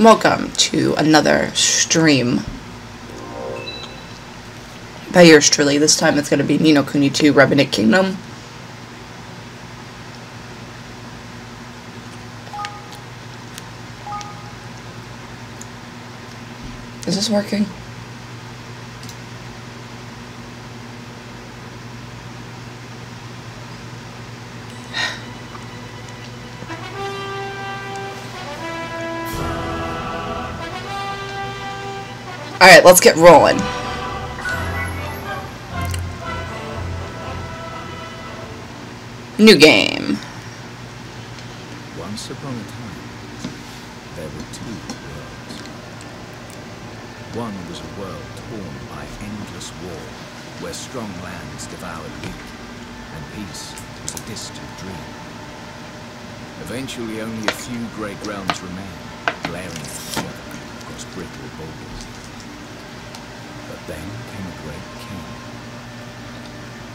Welcome to another stream by yours truly. This time it's going to be Ni No Kuni 2 Revenant Kingdom. Is this working? Alright, let's get rolling. New game. Once upon a time, there were two worlds. One was a world torn by endless war, where strong lands devoured weak, and peace was a distant dream. Eventually, only a few great realms remained, glaring at each other across brittle borders. But then came a great king,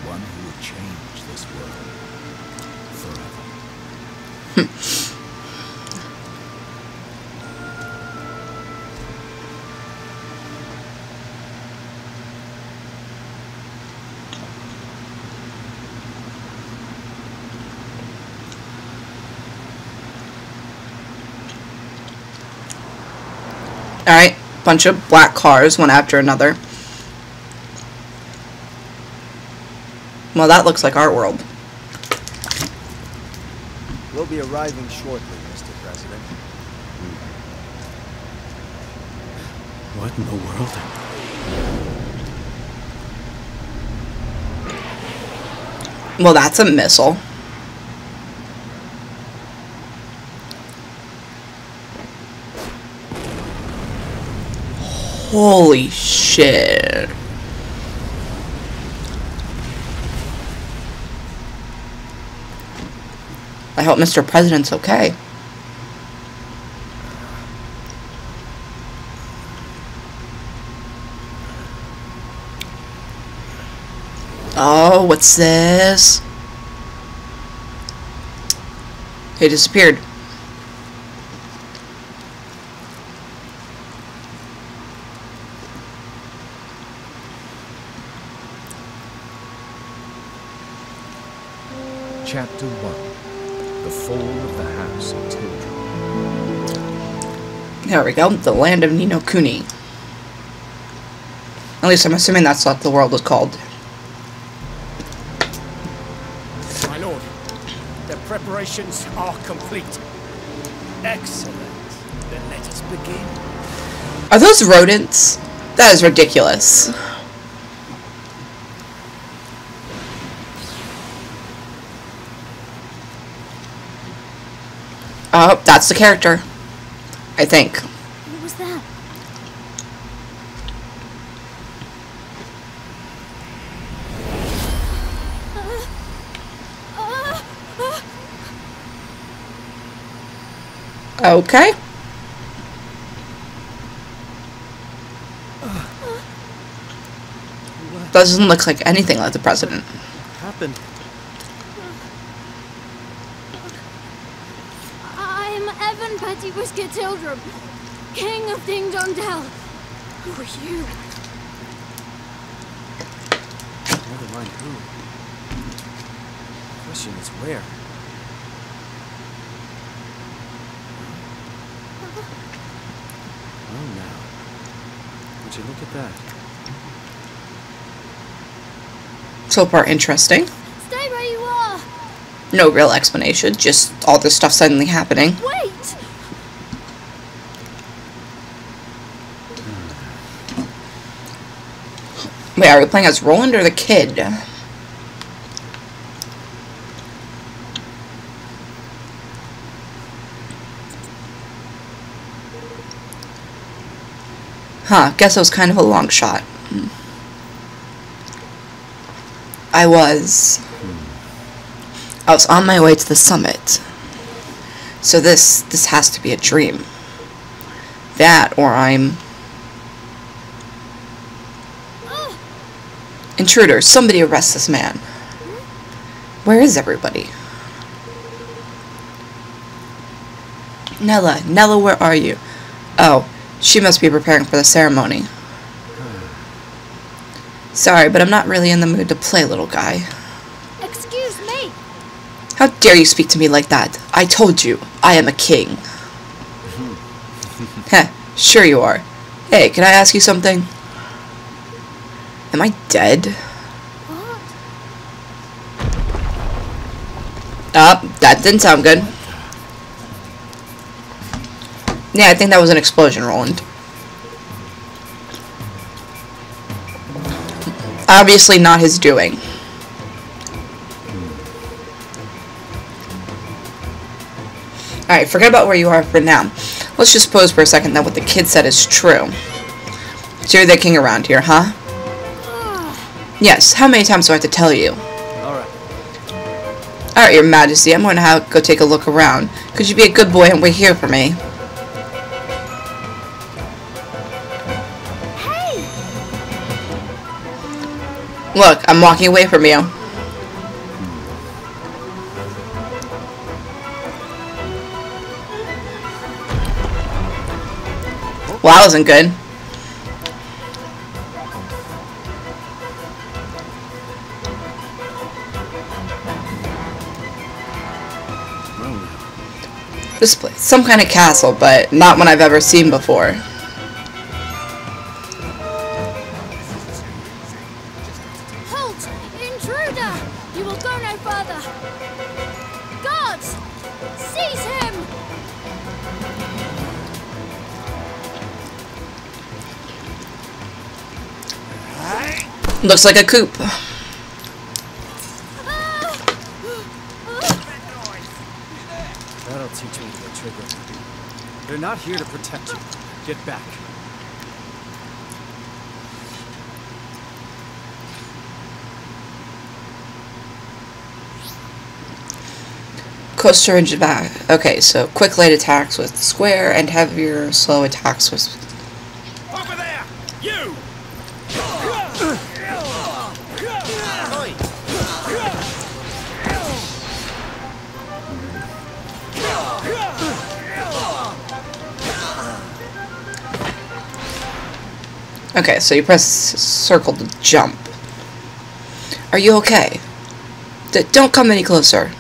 one who would change this world forever. Alright, bunch of black cars, one after another. Well, that looks like our world. We'll be arriving shortly, Mr. President. What in the world? Well, that's a missile. Holy shit. I hope Mr. President's okay. Oh, what's this? He disappeared. Chapter 1. The Fall of the House of Children. There we go. The land of Ni No Kuni. At least I'm assuming that's what the world was called. My lord, the preparations are complete. Excellent. Then let us begin. Are those rodents? That is ridiculous. Oh, that's the character. I think. What was that? Okay. Doesn't look like anything like the president. What happened? I'm Evan Petty Whisker Tildrum, King of Ding Dong Dell. Who are you? Never mind who. The question is where. Oh, now. Would you look at that? So far, interesting. Stay where you are. No real explanation, just all this stuff suddenly happening. Wait. Wait, are we playing as Roland or the kid? Huh, guess it was kind of a long shot. I was on my way to the summit. So this has to be a dream. That, or I'm... Intruder, somebody arrest this man. Where is everybody? Nella, where are you? Oh, she must be preparing for the ceremony. Sorry, but I'm not really in the mood to play, little guy. Excuse me. How dare you speak to me like that? I told you, I am a king. Heh, sure you are. Hey, can I ask you something? Am I dead? What? That didn't sound good. Yeah, I think that was an explosion, Roland. Obviously not his doing. Alright, forget about where you are for now. Let's just suppose for a second that what the kid said is true. So you're the king around here, huh? Yes, how many times do I have to tell you? Alright. Alright, your majesty, I'm going to go take a look around. Could you be a good boy and wait here for me? Hey! Look, I'm walking away from you. Well, that wasn't good. This place, some kind of castle, but not one I've ever seen before. Halt! Intruder! You will go no further! Guards! Seize him! Looks like a coup. That'll teach me to get triggered. They're not here to protect you. Get back. Coaster range back. Okay, so quick light attacks with square and heavier slow attacks with... Over there! You! Okay, so you press circle to jump. Are you okay? Don't come any closer.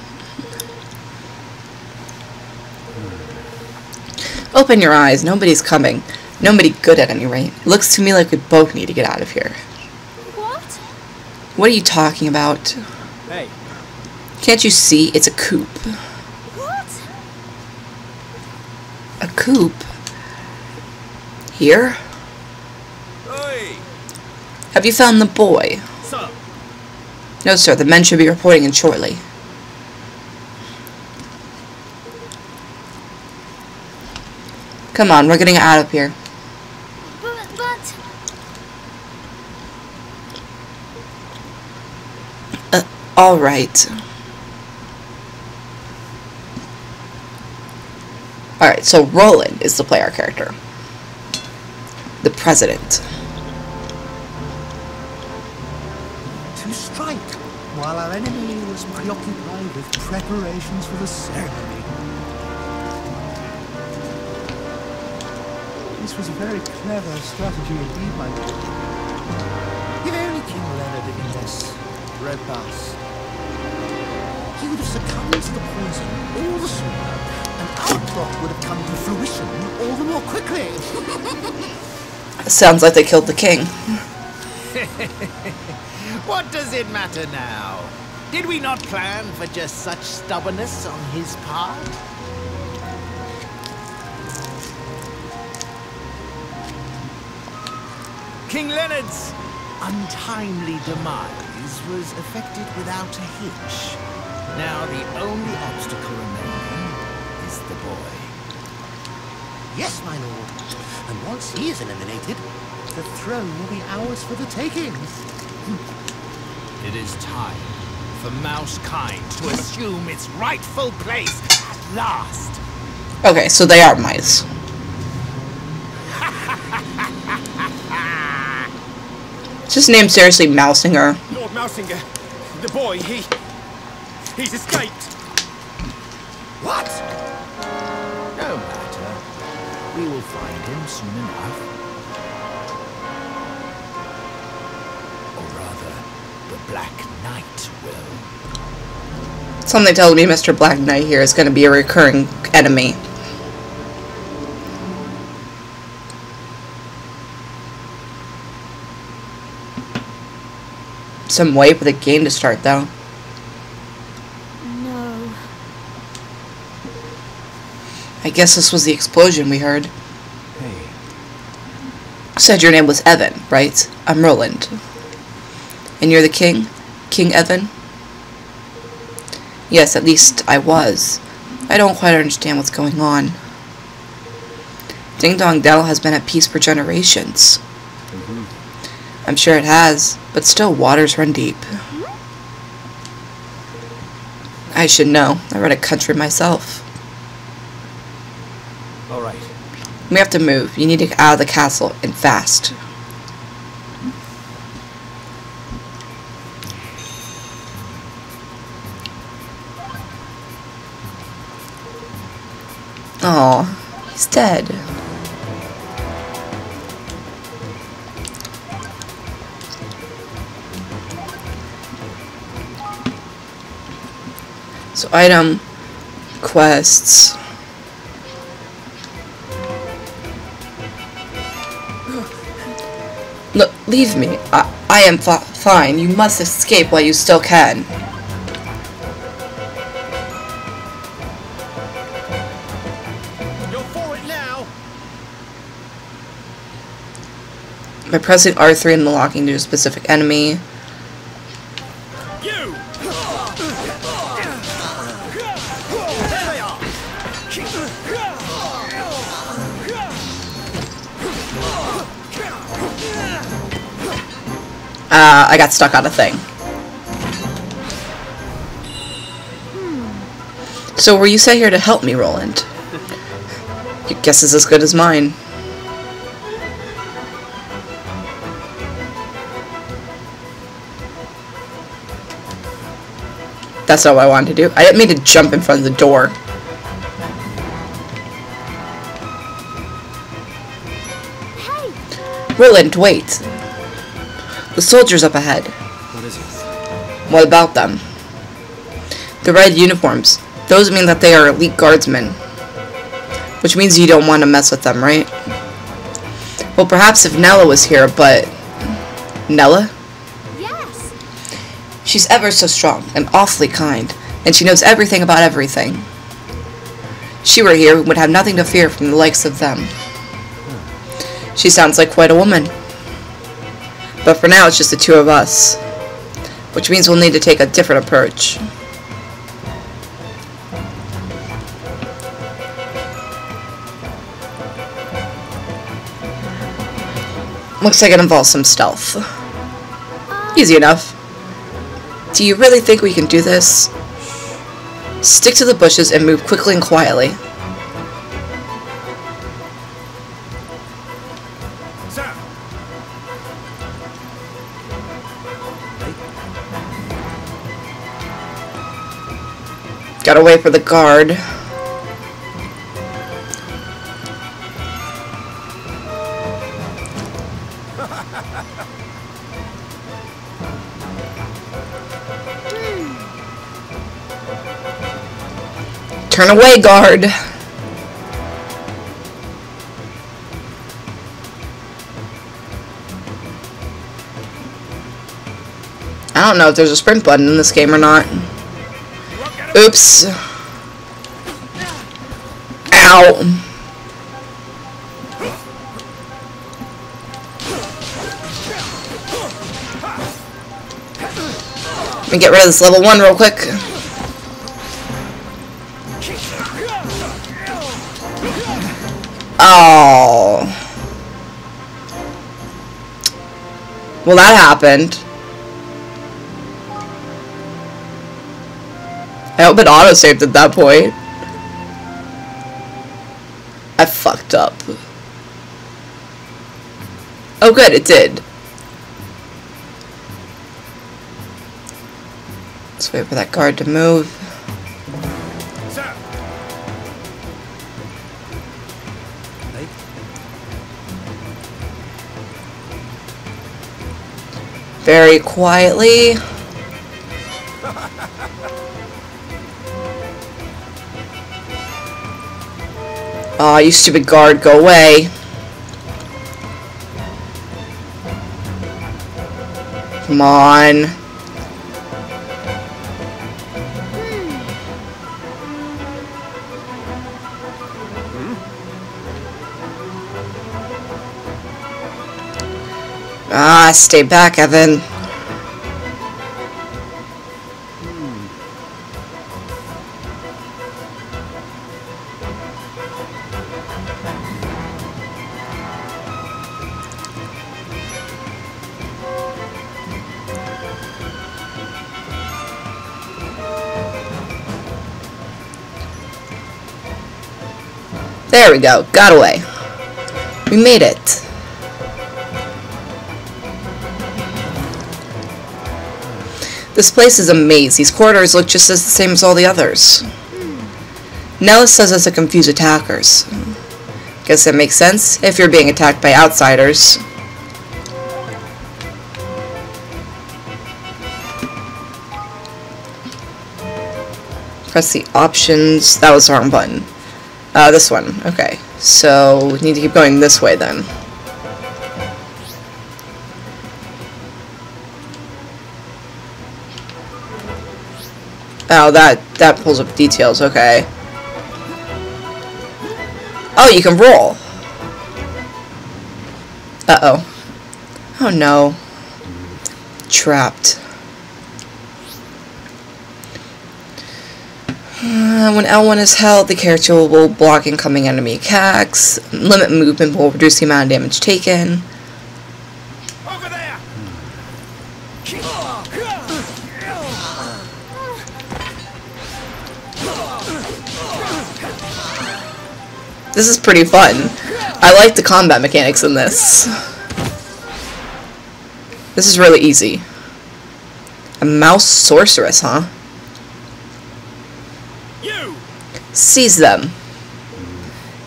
Open your eyes. Nobody's coming. Nobody good at any rate. It looks to me like we both need to get out of here. What? What are you talking about? Hey, Can't you see? It's a coup. What? A coup? Here? Oi! Have you found the boy? Sir! No, sir. The men should be reporting in shortly. Come on, we're getting out of here. But... Alright. Alright, so Roland is the player character. The president. To strike, while our enemy was preoccupied with preparations for the ceremony. This was a very clever strategy indeed, my lord. If only King Leonard had been less robust, he would have succumbed to the poison all the sooner, and our plot would have come to fruition all the more quickly. Sounds like they killed the king. What does it matter now? Did we not plan for just such stubbornness on his part? King Leonard's untimely demise was effected without a hitch. Now the only obstacle remaining is the boy. Yes, my lord. And once he is eliminated, the throne will be ours for the taking. It is time for Mousekind to assume its rightful place at last. Okay, so they are mice. Is his name seriously Mousinger? Lord Mousinger, the boy, he's escaped. What? No matter. We will find him soon enough. Or rather, the Black Knight will. Something tells me Mr. Black Knight here is going to be a recurring enemy. Some way for the game to start, though. No. I guess this was the explosion we heard. Hey, Said your name was Evan, right? I'm Roland. And you're the king? King Evan? Yes, at least I was. I don't quite understand what's going on. Ding Dong Dell has been at peace for generations. I'm sure it has, but still waters run deep. I should know. I run a country myself. all right. We have to move. You need to get out of the castle, and fast. Oh, he's dead. So item, quests. Look, leave me. I am fine. You must escape while you still can. You're for it now. By pressing R3 and unlocking to a specific enemy. You. There they are. I got stuck on a thing. So were you sent here to help me, Roland? Your guess is as good as mine. That's not what I wanted to do. I didn't mean to jump in front of the door. Hey! Roland, wait. The soldiers up ahead. What is it? What about them? The red uniforms. Those mean that they are elite guardsmen. Which means you don't want to mess with them, right? Well, perhaps if Nella was here, but... Nella? Yes! She's ever so strong and awfully kind, and she knows everything about everything. If she were here, we would have nothing to fear from the likes of them. She sounds like quite a woman. But for now, it's just the two of us. Which means we'll need to take a different approach. Looks like it involves some stealth. Easy enough. Do you really think we can do this? Stick to the bushes and move quickly and quietly. Sir. Gotta wait for the guard. Turn away, guard. I don't know if there's a sprint button in this game or not. Oops. Ow. Let me get rid of this level 1 real quick. Oh. Well, that happened. I hope it autosaved at that point. I fucked up. Oh good, it did. Let's wait for that guard to move. Sir. Hey. right? Very quietly. Aw, you stupid guard, go away. Come on. Ah, stay back, Evan. There we go. Got away. We made it. This place is a maze. These corridors look just as the same as all the others. Nellis says us to confuse attackers. Guess that makes sense if you're being attacked by outsiders. Press the options. That was the wrong button. This one. Okay. So, we need to keep going this way then. Oh, that pulls up details. Okay. Oh, you can roll. Uh-oh. Oh, no. Trapped. When L1 is held, the character will block incoming enemy attacks. Limit movement will reduce the amount of damage taken. Over there! This is pretty fun. I like the combat mechanics in this. This is really easy. A mouse sorceress, huh? You! Seize them.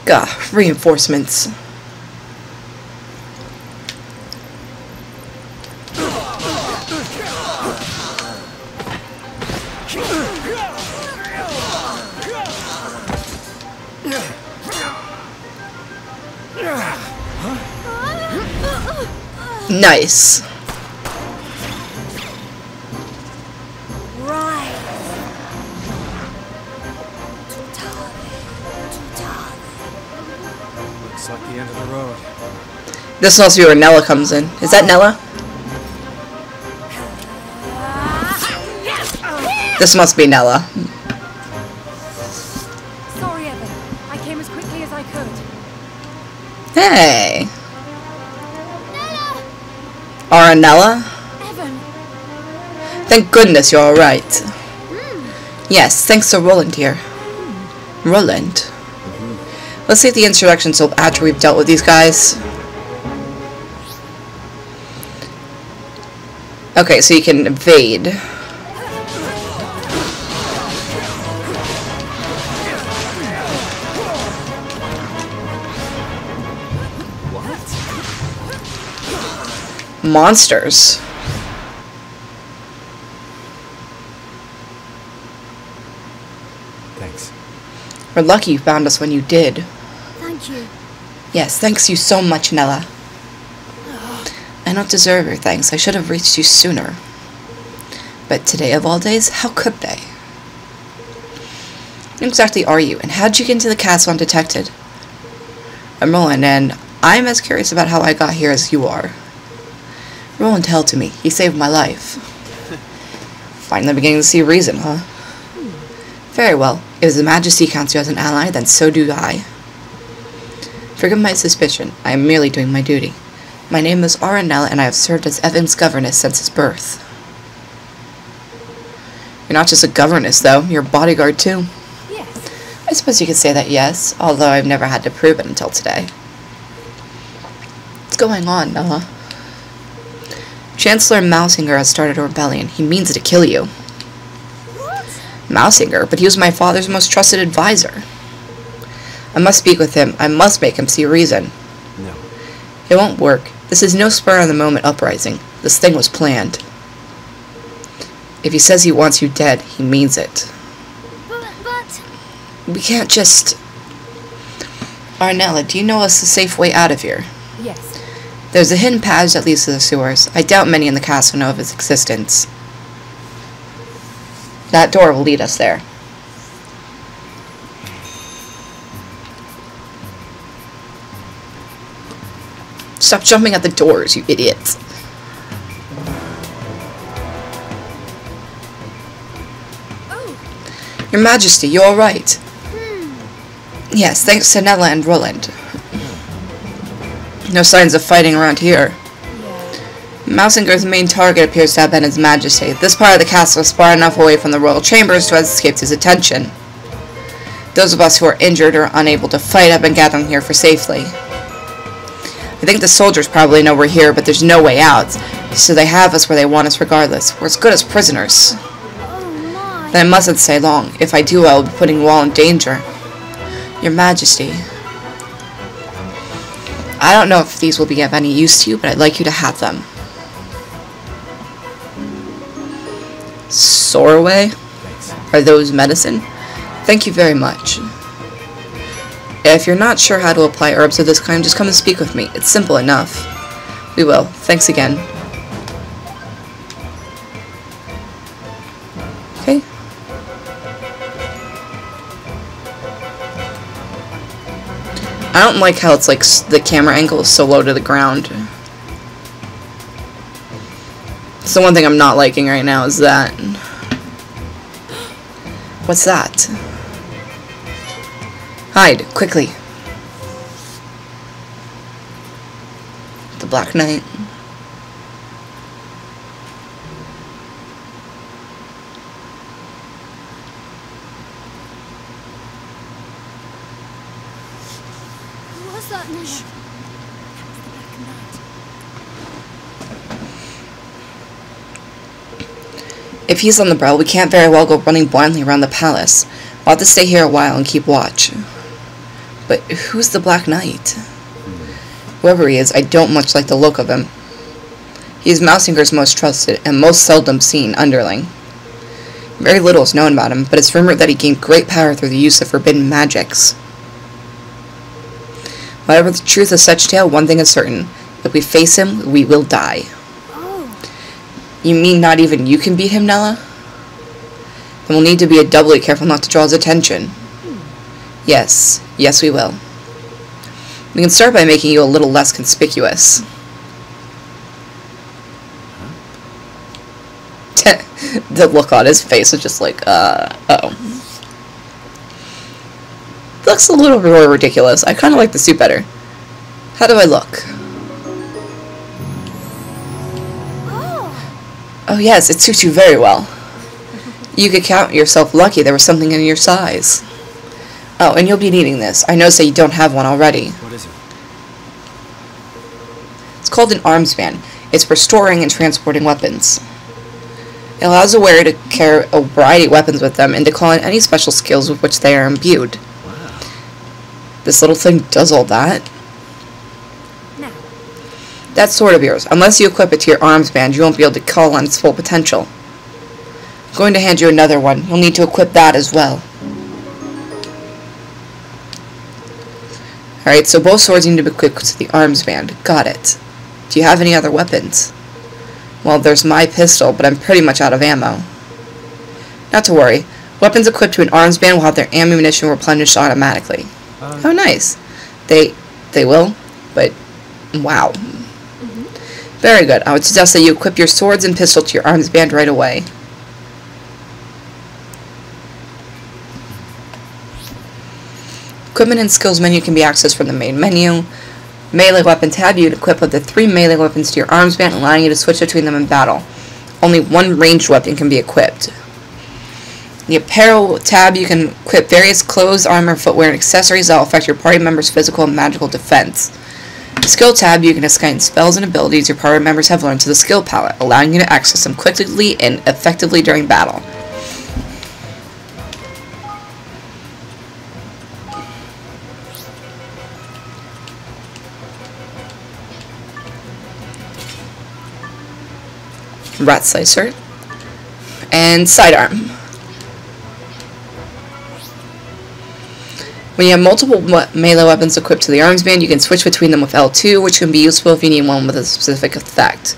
Gah, reinforcements. Nice. Looks like the end of the road. This must be where Nella comes in. Is that Nella? This must be Nella. Sorry, Evan. I came as quickly as I could. Hey. Aranella? Evan. Thank goodness you're alright. Yes, thanks to Roland here. Roland. Let's save the introduction till after we've dealt with these guys. Okay, so you can evade. Monsters. Thanks. We're lucky you found us when you did. Thank you. Yes, thanks you so much, Nella. I don't deserve your thanks. I should have reached you sooner. But today of all days, how could they? Who exactly are you, and how did you get into the castle undetected? I'm Roland, and I'm as curious about how I got here as you are. Roland told to me. He saved my life. Finally beginning to see reason, huh? Very well. If His Majesty counts you as an ally, then so do I. Forgive my suspicion. I am merely doing my duty. My name is Aranella, and I have served as Evan's governess since his birth. You're not just a governess, though. You're a bodyguard, too. Yes. I suppose you could say that, yes, although I've never had to prove it until today. What's going on, Nella? Chancellor Mousinger has started a rebellion. He means to kill you. What? Mousinger? But he was my father's most trusted advisor. I must speak with him. I must make him see reason. No. It won't work. This is no spur-on-the-moment uprising. This thing was planned. If he says he wants you dead, he means it. But... We can't just... Arnella, do you know a safe way out of here? Yes. There's a hidden passage that leads to the sewers. I doubt many in the castle know of its existence. That door will lead us there. Stop jumping at the doors, you idiots. Oh. Your Majesty, you alright? Yes, thanks to Nella and Roland. No signs of fighting around here. Mousinger's main target appears to have been His Majesty. This part of the castle is far enough away from the royal chambers to have escaped his attention. Those of us who are injured or unable to fight have been gathering here for safely. I think the soldiers probably know we're here, but there's no way out, so they have us where they want us regardless. We're as good as prisoners. Oh my. Then I mustn't stay long. If I do, I will be putting you all in danger. Your Majesty. I don't know if these will be of any use to you, but I'd like you to have them. Sorway? Are those medicine? Thank you very much. If you're not sure how to apply herbs of this kind, just come and speak with me. It's simple enough. We will. Thanks again. Okay. I don't like how it's like the camera angle is so low to the ground. So one thing I'm not liking right now is that. What's that? Hide, quickly. The Black Knight. Who was that now? If he's on the prowl, we can't very well go running blindly around the palace. We'll have to stay here a while and keep watch. But who's the Black Knight? Whoever he is, I don't much like the look of him. He is Mousinger's most trusted and most seldom seen underling. Very little is known about him, but it's rumored that he gained great power through the use of forbidden magics. Whatever the truth of such tale, one thing is certain. If we face him, we will die. Oh. You mean not even you can beat him, Nella? Then we'll need to be doubly careful not to draw his attention. Yes, yes we will. We can start by making you a little less conspicuous. The look on his face is just like, uh-oh. Looks a little more ridiculous. I kind of like the suit better. How do I look? Oh yes, it suits you very well. You could count yourself lucky there was something in your size. Oh, and you'll be needing this. I noticed that you don't have one already. What is it? It's called an arms band. It's for storing and transporting weapons. It allows the wearer to carry a variety of weapons with them and to call in any special skills with which they are imbued. Wow. This little thing does all that. Now. That sword of yours, unless you equip it to your arms band, you won't be able to call on its full potential. I'm going to hand you another one. You'll need to equip that as well. Alright, so both swords need to be equipped to the arms band. Got it. Do you have any other weapons? Well, there's my pistol, but I'm pretty much out of ammo. Not to worry. Weapons equipped to an arms band will have their ammunition replenished automatically. Oh, nice. They will, but wow. Very good. I would suggest that you equip your swords and pistol to your arms band right away. Equipment and skills menu can be accessed from the main menu. Melee weapon tab, you can equip up to 3 melee weapons to your arms band, allowing you to switch between them in battle. Only one ranged weapon can be equipped. The apparel tab, you can equip various clothes, armor, footwear, and accessories that will affect your party members' physical and magical defense. The skill tab, you can assign spells and abilities your party members have learned to the skill palette, allowing you to access them quickly and effectively during battle. rat slicer, and sidearm. When you have multiple melee weapons equipped to the arms band, you can switch between them with L2, which can be useful if you need one with a specific effect.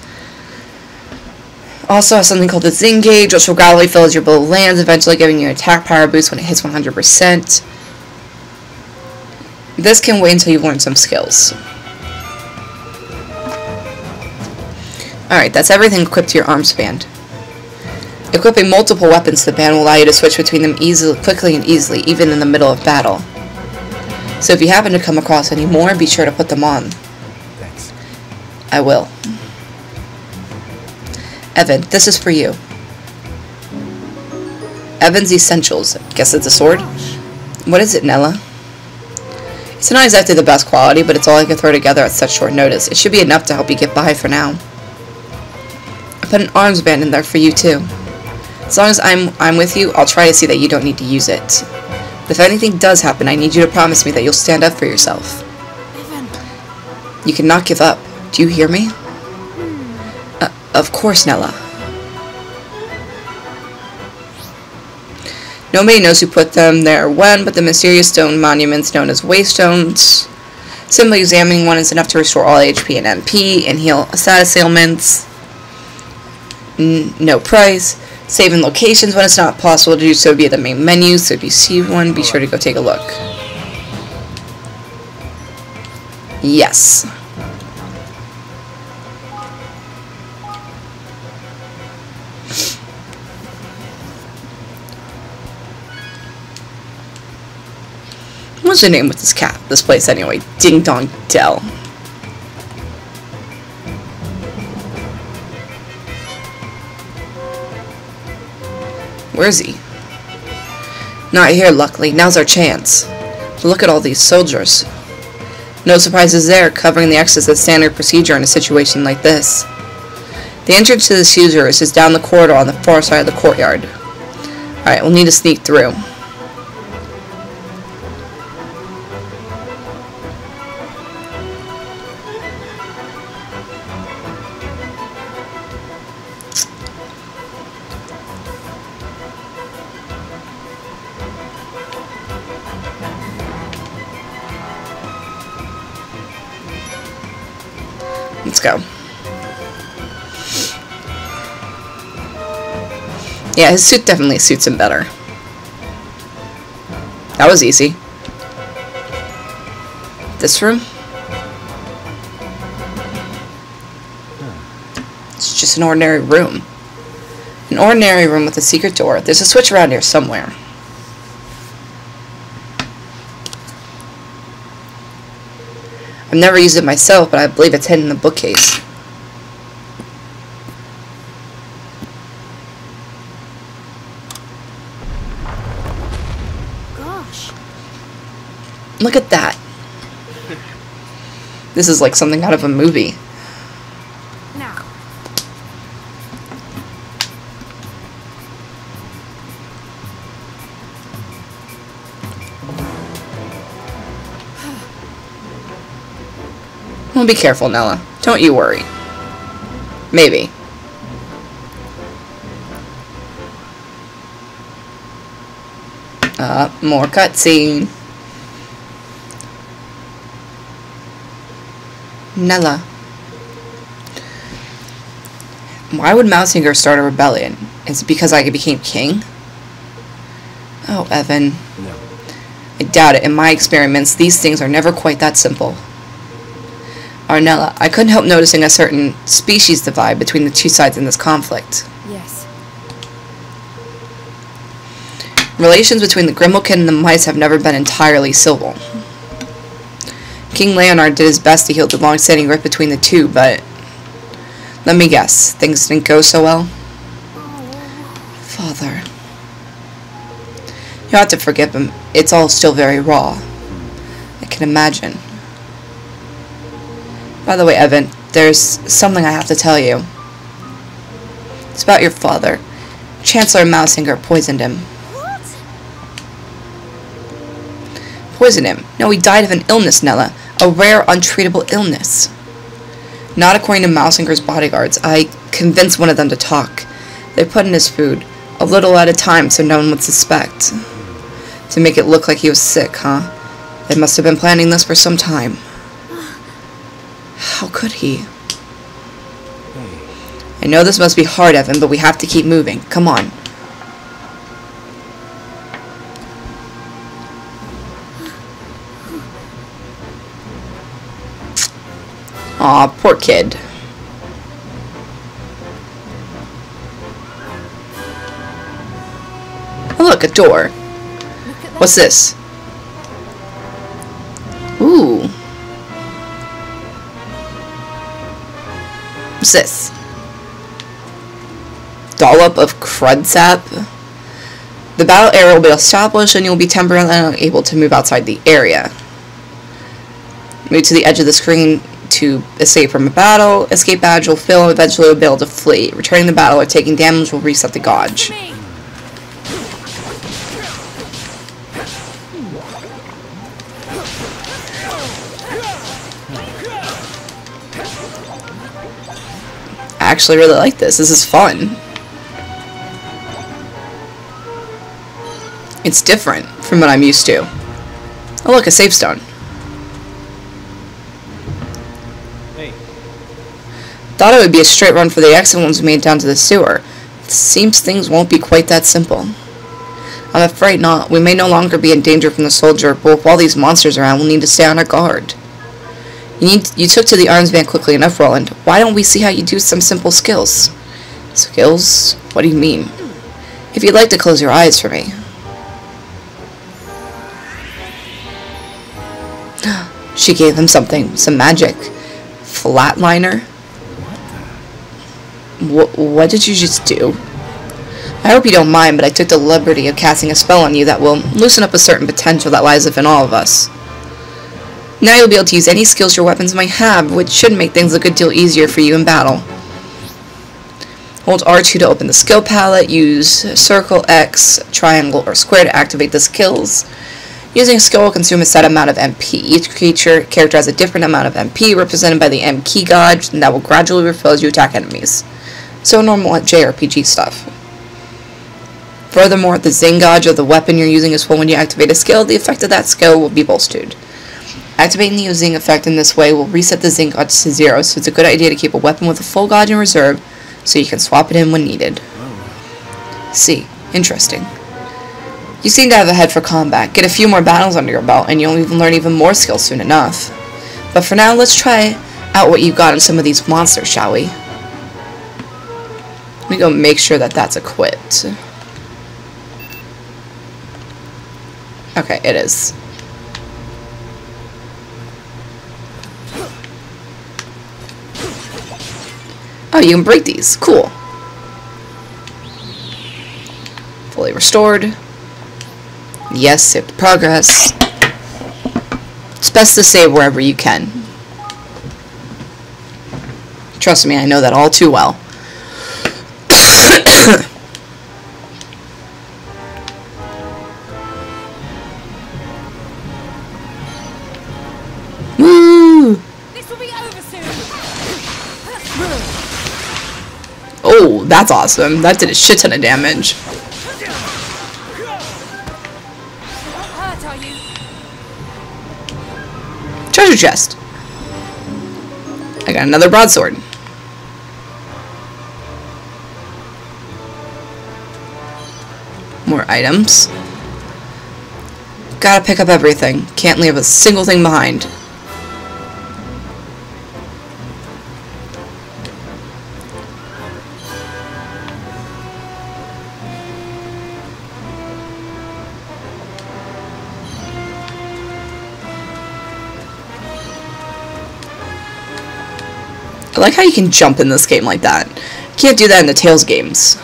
Also has something called the Zing Gauge, which will gradually fill as your bullet lands, eventually giving you an attack power boost when it hits 100%. This can wait until you've learned some skills. Alright, that's everything equipped to your arms band. Equipping multiple weapons to the band will allow you to switch between them quickly and easily, even in the middle of battle. So if you happen to come across any more, be sure to put them on. Thanks. I will. Evan, this is for you. Evan's Essentials. Guess it's a sword? What is it, Nella? It's not exactly the best quality, but it's all I can throw together at such short notice. It should be enough to help you get by for now. I put an arms band in there for you, too. As long as I'm with you, I'll try to see that you don't need to use it. But if anything does happen, I need you to promise me that you'll stand up for yourself. Evan. You cannot give up. Do you hear me? Of course, Nella. Nobody knows who put them there or when, but the mysterious stone monuments known as Waystones. Simply examining one is enough to restore all HP and MP and heal status ailments. No price. Saving locations when it's not possible to do so via the main menu, so if you see one, be sure to go take a look. Yes. What's the name with this place anyway? Ding Dong Dell. Where is he? Not here, luckily. Now's our chance. Look at all these soldiers. No surprises there, covering the exits as standard procedure in a situation like this. The entrance to the Caesars is down the corridor on the far side of the courtyard. Alright, we'll need to sneak through. Let's go. Yeah, his suit definitely suits him better. That was easy. This room? It's just an ordinary room. An ordinary room with a secret door. There's a switch around here somewhere. I've never used it myself, but I believe it's hidden in the bookcase. Gosh. Look at that. This is like something out of a movie. Now. Well, be careful, Nella. Don't you worry. Maybe. More cutscene. Nella. Why would Mousinger start a rebellion? Is it because I became king? Oh, Evan. No. I doubt it. In my experiments, these things are never quite that simple. Arnella, I couldn't help noticing a certain species divide between the two sides in this conflict. Yes. Relations between the Grimalkin and the mice have never been entirely civil. King Leonard did his best to heal the long-standing rift between the two, but let me guess, things didn't go so well? Father. You'll have to forgive him. It's all still very raw. I can imagine. By the way, Evan, there's something I have to tell you. It's about your father. Chancellor Mousinger poisoned him. What? Poisoned him? No, he died of an illness, Nella. A rare, untreatable illness. Not according to Mousinger's bodyguards. I convince one of them to talk. They put in his food, a little at a time so no one would suspect. To make it look like he was sick, huh? They must have been planning this for some time. How could he? I know this must be hard, Evan, but we have to keep moving. Come on. Aw, poor kid. Oh, look, a door. What's this? Ooh. What's this? Dollop of crud sap. The battle area will be established and you'll be temporarily unable to move outside the area. Move to the edge of the screen to escape from a battle. Escape badge will fill and eventually will be able to flee. Returning the battle or taking damage will reset the gauge. I actually really like this. This is fun. It's different from what I'm used to. Oh look, a save stone. Hey. Thought it would be a straight run for the exit once we made it down to the sewer. It seems things won't be quite that simple. I'm afraid not. We may no longer be in danger from the soldier, but with all these monsters around, we'll need to stay on our guard. You took to the arms band quickly enough, Roland. Why don't we see how you do some simple skills? Skills? What do you mean? If you'd like to close your eyes for me. She gave him something. Some magic. Flatliner? What did you just do? I hope you don't mind, but I took the liberty of casting a spell on you that will loosen up a certain potential that lies within all of us. Now you'll be able to use any skills your weapons might have, which should make things a good deal easier for you in battle. Hold R2 to open the skill palette. Use circle, X, triangle, or square to activate the skills. Using a skill will consume a set amount of MP. Each character has a different amount of MP, represented by the M key gauge, and that will gradually refill as you attack enemies. So normal JRPG stuff. Furthermore, the Zing gauge of the weapon you're using is full when you activate a skill. The effect of that skill will be bolstered. Activating the Zing effect in this way will reset the Zing gauge to 0, so it's a good idea to keep a weapon with a full gauge in reserve so you can swap it in when needed. See, interesting. You seem to have a head for combat. Get a few more battles under your belt and you'll even learn even more skills soon enough. But for now, let's try out what you've got on some of these monsters, shall we? Let me go make sure that that's equipped. Okay, it is. Oh, you can break these. Cool. Fully restored. Yes, save the progress. It's best to save wherever you can. Trust me, I know that all too well. Woo! This will be over soon. Oh, that's awesome. That did a shit ton of damage. Not hurt, are you? Treasure chest. I got another broadsword. More items. Gotta pick up everything. Can't leave a single thing behind. I like how you can jump in this game like that. Can't do that in the Tales games.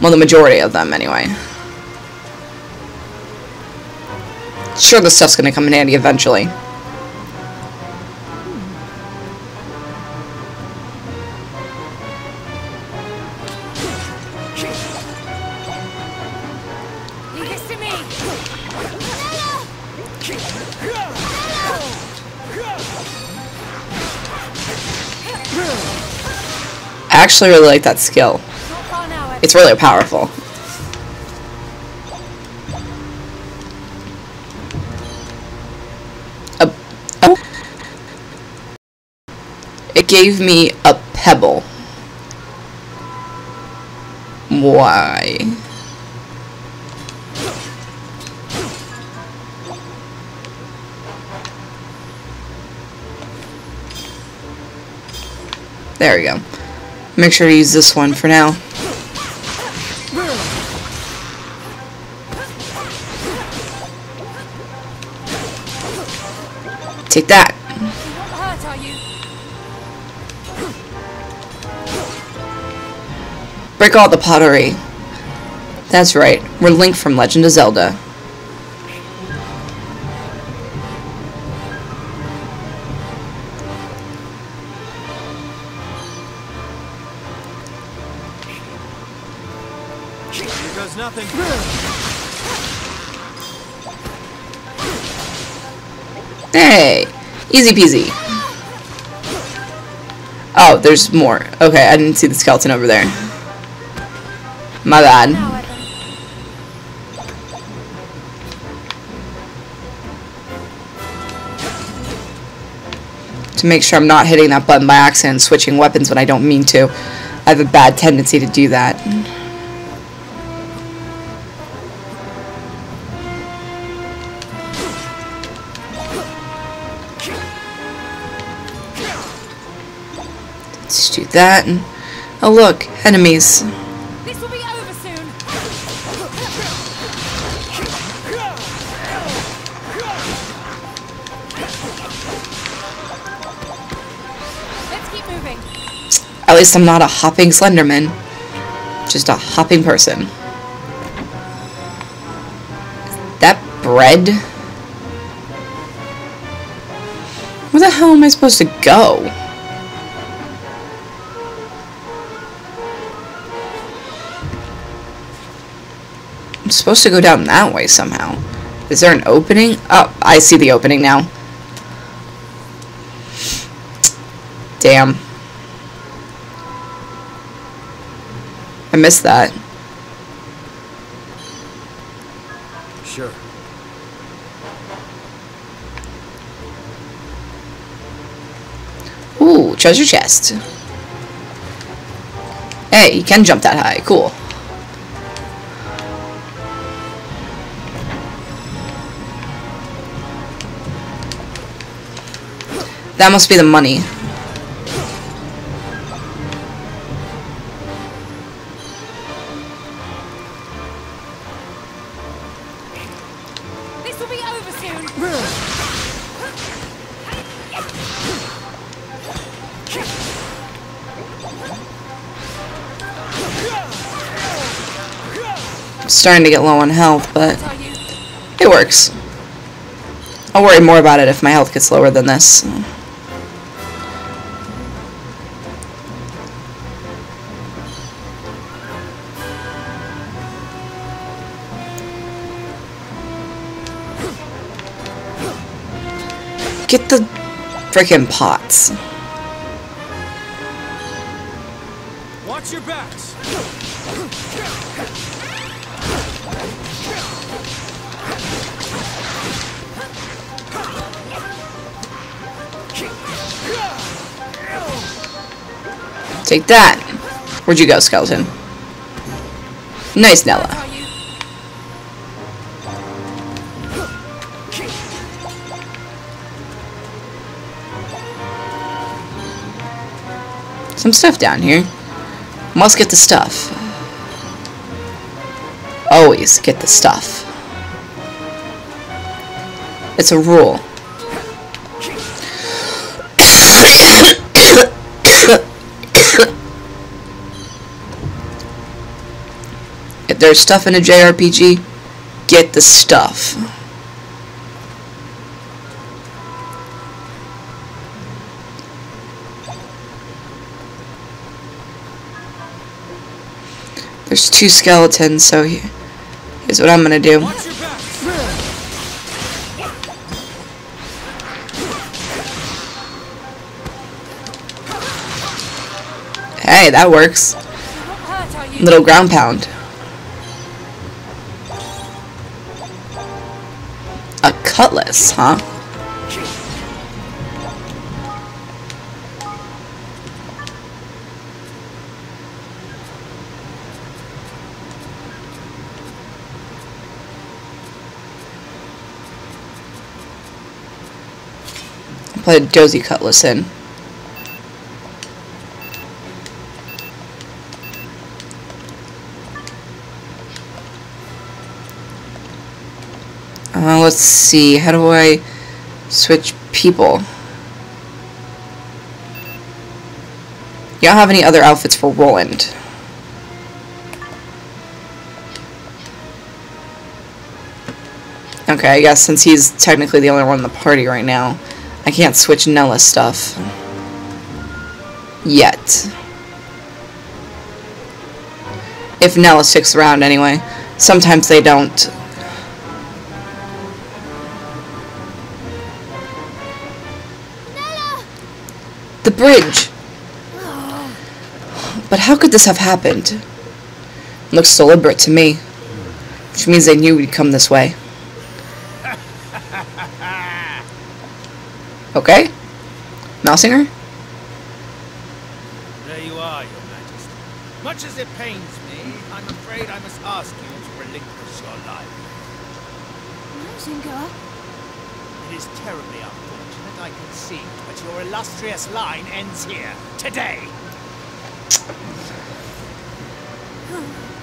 Well, the majority of them, anyway. Sure, this stuff's gonna come in handy eventually. Leave this to me. actually really like that skill. Not far now, It's really powerful. It gave me a pebble. Why? There we go. Make sure to use this one for now. Take that. You're not hurt, are you? Break all the pottery. That's right. We're Link from Legend of Zelda. Here goes nothing. Hey! Easy peasy. Oh, there's more. Okay, I didn't see the skeleton over there. My bad. Now, Evan. To make sure I'm not hitting that button by accident and switching weapons when I don't mean to. I have a bad tendency to do that. Let's do that. And, oh look, enemies. This will be over soon. Let's keep moving. At least I'm not a hopping Slenderman. Just a hopping person. That bread? Where the hell am I supposed to go? I'm supposed to go down that way somehow. Is there an opening? Oh, I see the opening now. Damn. I missed that. Sure. Ooh, treasure chest. Hey, you can jump that high. Cool. That must be the money. This will be over soon. I'm starting to get low on health, but Are you? it works. I'll worry more about it if my health gets lower than this. Get the frickin' pots. Watch your backs. Take that. Where'd you go, skeleton? Nice, Nella. Are you? Some stuff down here. Must get the stuff. Always get the stuff. It's a rule. If there's stuff in a JRPG, get the stuff. There's 2 skeletons, so here's what I'm gonna do. Watch your backs. Hey, that works. You're not hurt, are you? Little ground pound. A cutlass, huh? Put a dozy cutlass in. Let's see. How do I switch people? You don't have any other outfits for Roland. Okay, I guess since he's technically the only one in the party right now, I can't switch Nella's stuff. Yet. If Nella sticks around anyway. Sometimes they don't. Nella! The bridge! But how could this have happened? It looks deliberate to me. Which means they knew we'd come this way. Okay? Mouseinger? There you are, Your Majesty. Much as it pains me, I'm afraid I must ask you to relinquish your life. Mouseinger? It is terribly unfortunate, I concede, but your illustrious line ends here, today.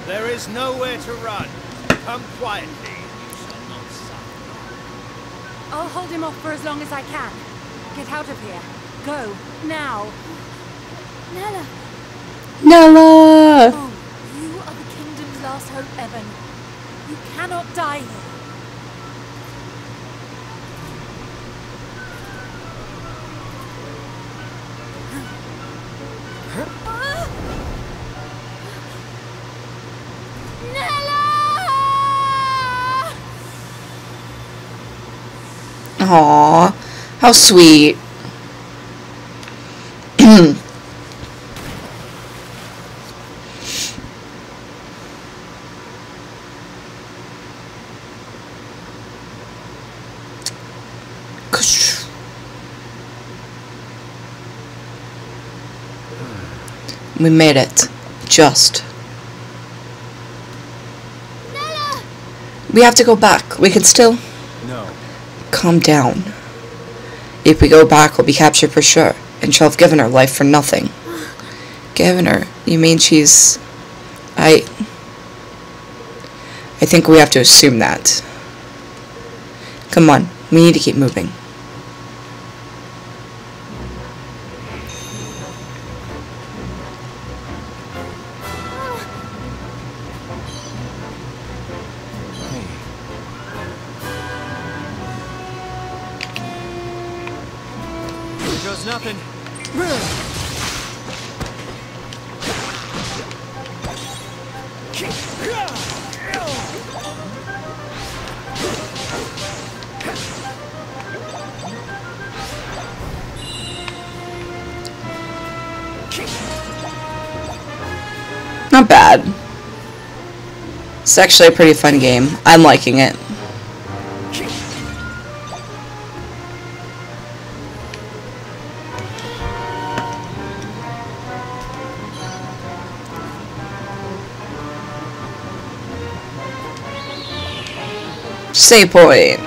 There is nowhere to run. Come quietly, and you shall not suffer. I'll hold him off for as long as I can. Get out of here. Go. Now. Nella! Nella! Oh, you are the kingdom's last hope, Evan. You cannot die here. Nella! Aww. How sweet. We made it. Just. Nella! We have to go back. We can still... No. Calm down. If we go back, we'll be captured for sure. And she'll have given her life for nothing. Given her? You mean she's... I think we have to assume that. Come on. We need to keep moving. Here goes nothing. Not bad. It's actually a pretty fun game. I'm liking it. Save point.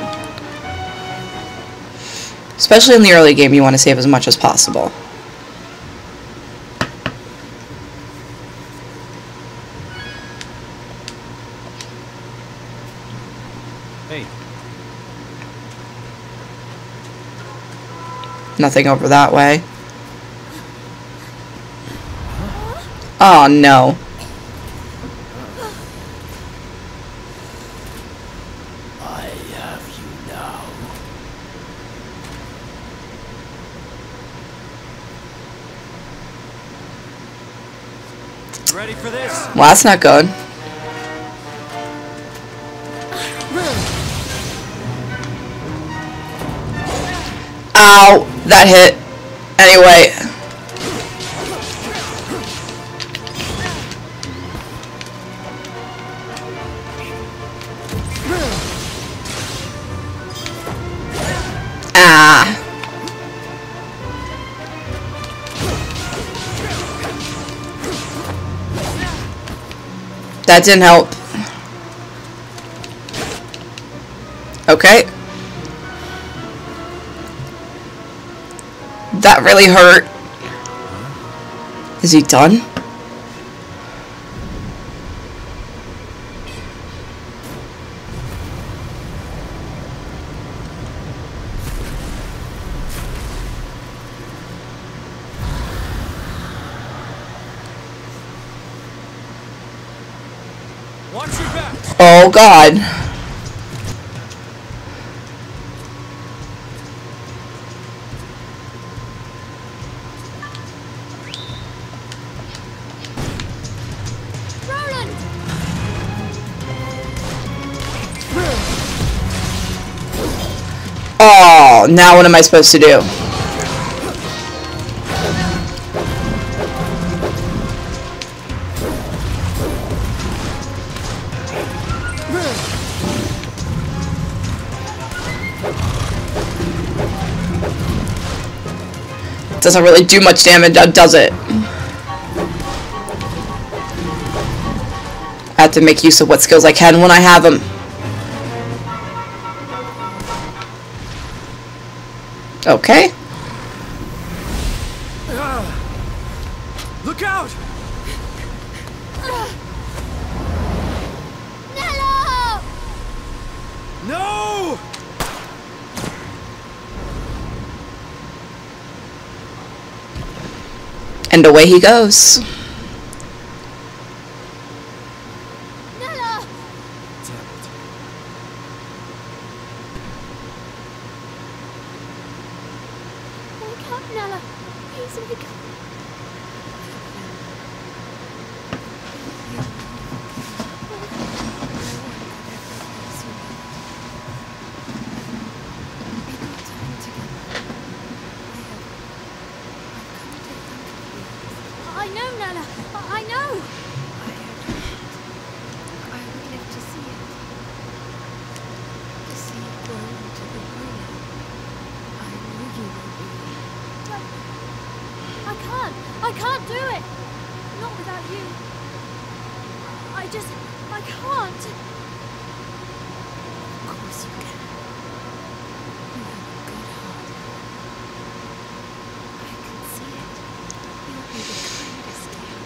Especially in the early game, you want to save as much as possible. Hey. Nothing over that way. Oh no. I have you now. Ready for this? Well, that's not good. Ow! That hit. Anyway. Nah. That didn't help. Okay. That really hurt. Is he done? Watch your back. Oh God. Roland! Oh, now what am I supposed to do? Doesn't really do much damage, does it? I have to make use of what skills I can when I have them. Okay. Look out! Nello! No! And away he goes. Nello! Wake up, Nello. Please wake up. I know, Nella. I know. I would live to see it. To see it grow into the ruler. I know you will be. I can't do it. Not without you. I can't. Of course you can. You have a good heart. I can see it. You'll be the kindest king.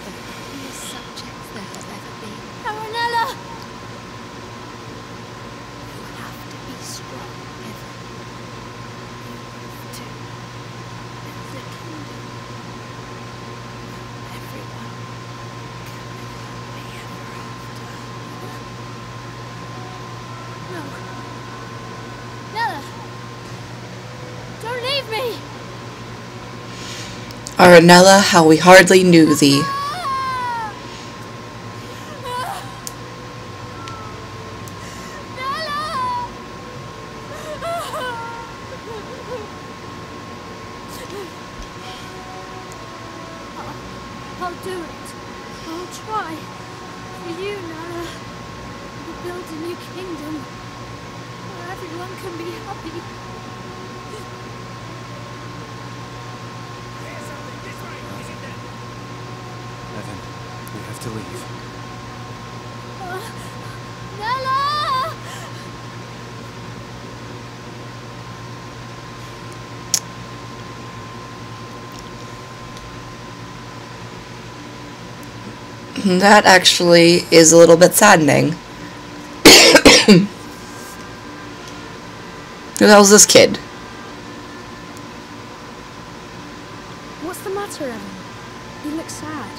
The happiest subjects there has ever been. Aranella! You have to be strong, Evan. You have to. Build a kingdom. Everyone can live happily ever after. No. Nella! Don't leave me! Aranella, how we hardly knew thee. I'll do it. I'll try. For you, Nala. We'll build a new kingdom where everyone can be happy. Evan, we have to leave. Nala! That actually is a little bit saddening. Who the hell's this kid? What's the matter, Evan? You look sad.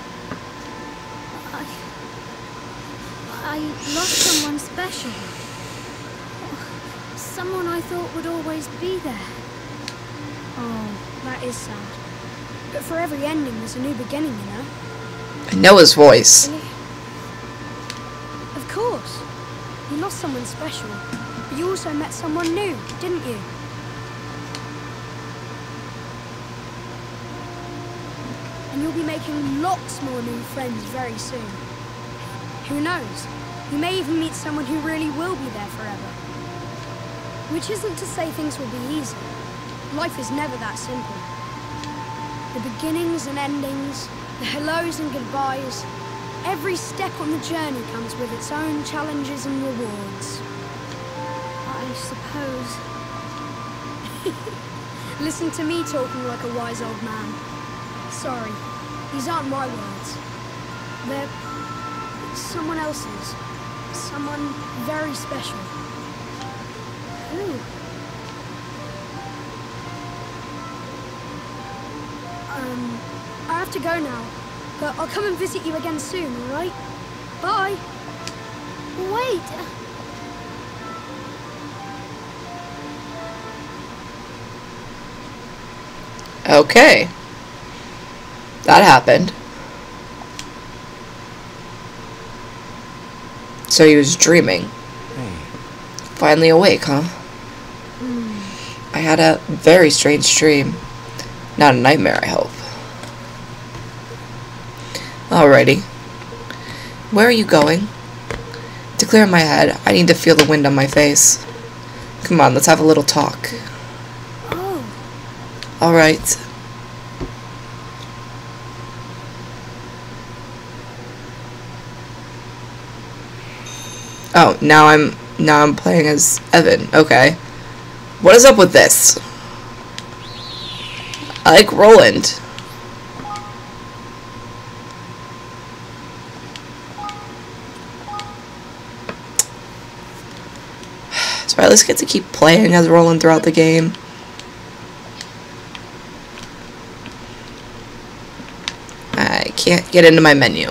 I lost someone special. Someone I thought would always be there. Oh, that is sad. But for every ending, there's a new beginning, you know? I know his voice. Really? Of course. You lost someone special, but you also met someone new, didn't you? And you'll be making lots more new friends very soon. Who knows? You may even meet someone who really will be there forever. Which isn't to say things will be easy. Life is never that simple. The beginnings and endings, the hellos and goodbyes, every step on the journey comes with its own challenges and rewards. I suppose. Listen to me talking like a wise old man. Sorry, these aren't my words. They're someone else's. Someone very special. Who? I have to go now, but I'll come and visit you again soon, alright? Bye! Wait! Okay. That happened. So he was dreaming. Hey. Finally awake, huh? I had a very strange dream. Not a nightmare, I hope. Alrighty. Where are you going? To clear my head, I need to feel the wind on my face. Come on, let's have a little talk. Oh, Alright. Oh, now I'm playing as Evan. Okay. What is up with this? I like Roland. So I at least get to keep playing as Roland throughout the game. I can't get into my menu.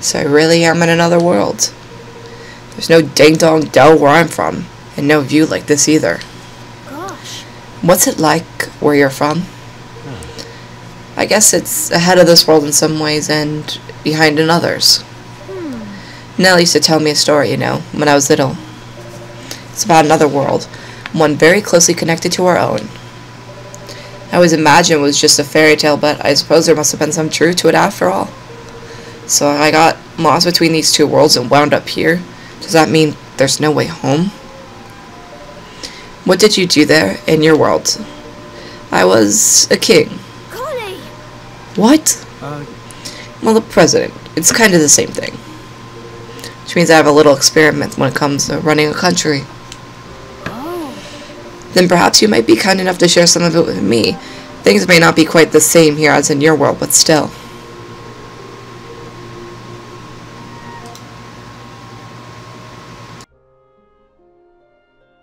So I really am in another world. There's no ding-dong dell where I'm from, and no view like this either. gosh. What's it like where you're from? I guess it's ahead of this world in some ways and behind in others. Nell used to tell me a story, you know, when I was little. It's about another world, one very closely connected to our own. I always imagined it was just a fairy tale, but I suppose there must have been some truth to it after all. So I got lost between these two worlds and wound up here. Does that mean there's no way home? What did you do there in your world? I was a king. Golly! What? Well, the president. It's kind of the same thing. Which means I have a little experiment when it comes to running a country. Oh, Then perhaps you might be kind enough to share some of it with me. Things may not be quite the same here as in your world, but still.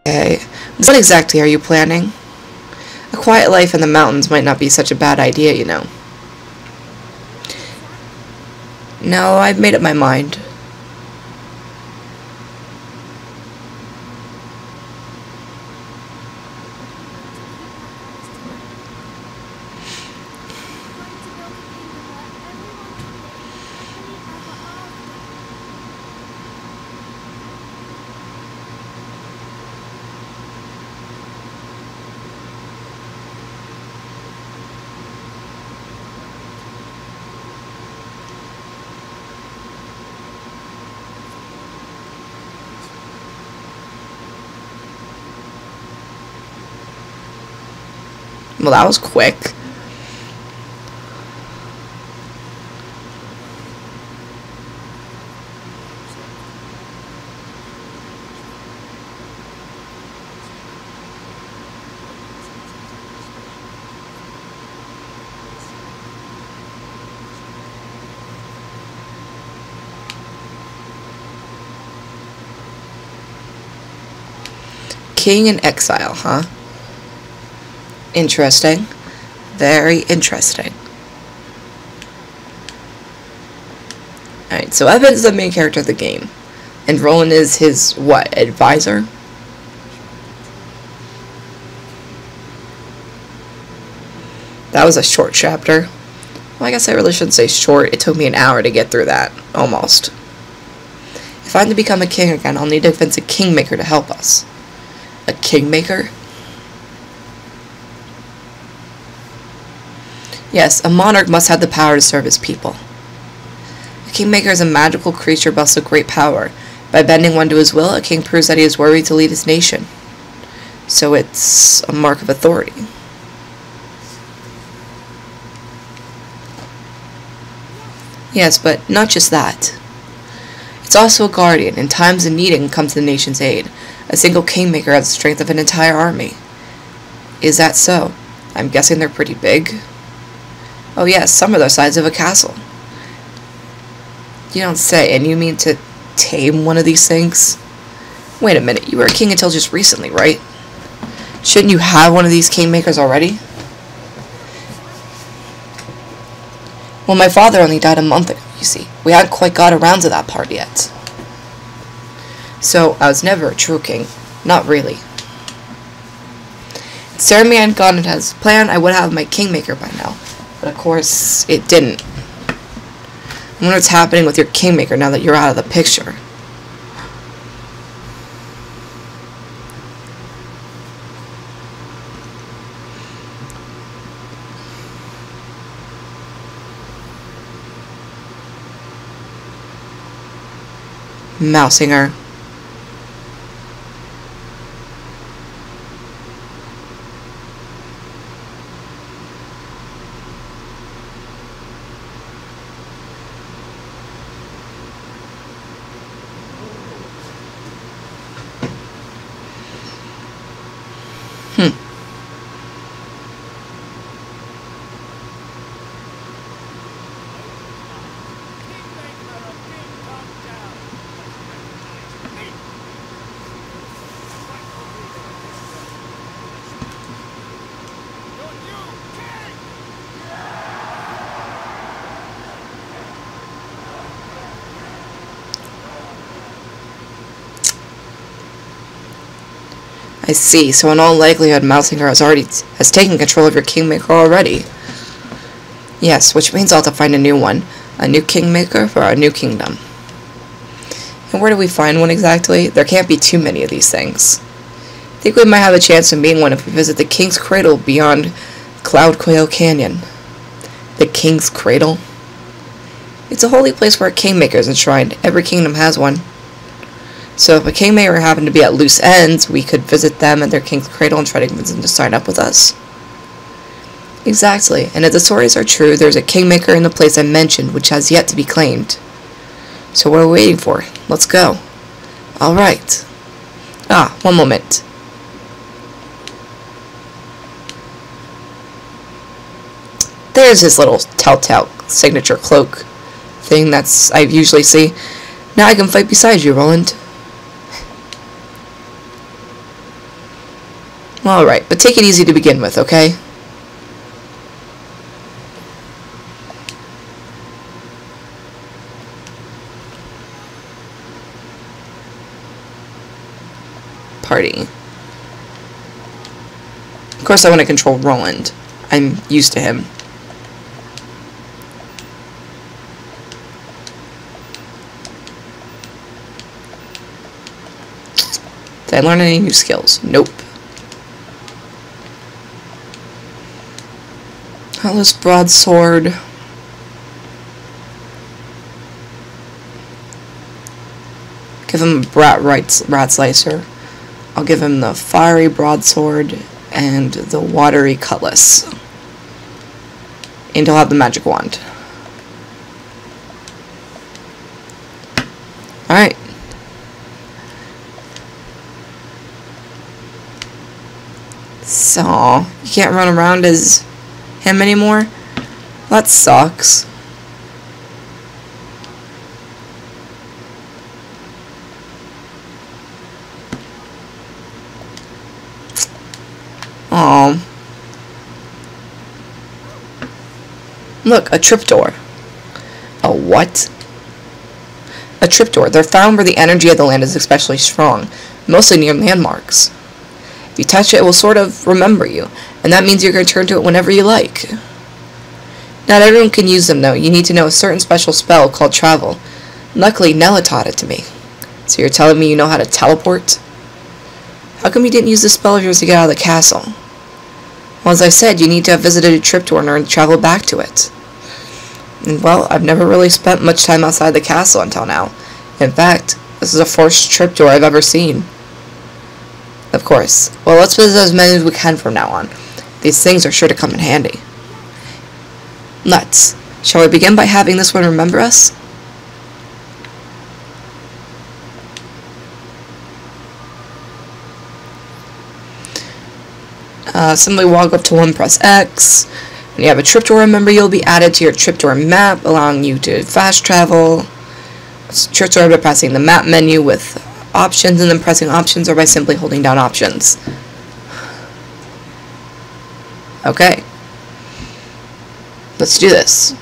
Okay, what exactly are you planning? A quiet life in the mountains might not be such a bad idea, you know. No, I've made up my mind. Well, that was quick. King in exile, huh? Interesting. Very interesting. Alright, so Evan is the main character of the game. And Roland is his, what, advisor? That was a short chapter. Well, I guess I really shouldn't say short. It took me an hour to get through that. Almost. If I'm to become a king again, I'll need to convince a kingmaker to help us. A kingmaker? Yes, a monarch must have the power to serve his people. A kingmaker is a magical creature but also great power. By bending one to his will, a king proves that he is worthy to lead his nation. So it's a mark of authority. Yes, but not just that. It's also a guardian. In times of need, it can come to the nation's aid. A single kingmaker has the strength of an entire army. Is that so? I'm guessing they're pretty big. Oh yes, some are the size of a castle. You don't say, and you mean to tame one of these things? Wait a minute, you were a king until just recently, right? Shouldn't you have one of these kingmakers already? Well, my father only died a month ago, you see. We hadn't quite got around to that part yet. So, I was never a true king. Not really. If Ceremony had gone as planned, I would have my kingmaker by now. But of course, it didn't. I wonder what's happening with your kingmaker now that you're out of the picture. Mousing her. I see, so in all likelihood Mousinger has taken control of your kingmaker already. Yes, which means I'll have to find a new one. A new kingmaker for our new kingdom. And where do we find one exactly? There can't be too many of these things. I think we might have a chance of meeting one if we visit the King's Cradle beyond Cloud Quail Canyon. The King's Cradle? It's a holy place where a kingmaker is enshrined. Every kingdom has one. So if a kingmaker happened to be at loose ends, we could visit them at their King's Cradle and try to convince them to sign up with us. Exactly, and if the stories are true, there's a kingmaker in the place I mentioned which has yet to be claimed. So what are we waiting for? Let's go. Alright. One moment. There's his little telltale signature cloak thing I usually see. Now I can fight beside you, Roland. Alright, but take it easy to begin with, okay? Party. Of course I want to control Roland. I'm used to him. Did I learn any new skills? Nope. Atlas broadsword. Give him a rat slicer. I'll give him the fiery broadsword and the watery cutlass. And he'll have the magic wand. Alright. So, you can't run around as him anymore? That sucks. Aww. Look, a tripdoor. A what? A tripdoor. They're found where the energy of the land is especially strong, mostly near landmarks. If you touch it, it will sort of remember you, and that means you're going to turn to it whenever you like. Not everyone can use them, though. You need to know a certain special spell called travel. Luckily, Nella taught it to me. So you're telling me you know how to teleport? How come you didn't use this spell of yours to get out of the castle? Well, as I said, you need to have visited a triptych in order to travel back to it. And, well, I've never really spent much time outside the castle until now. In fact, this is the first triptych I've ever seen. Of course. Well, let's visit as many as we can from now on. These things are sure to come in handy. Let's. Shall we begin by having this one remember us? Simply walk up to one, press X. When you have a triptych remember, you'll be added to your triptych map, allowing you to fast travel. Triptych by pressing the map menu with options, and then pressing options, or by simply holding down options. Okay. Let's do this.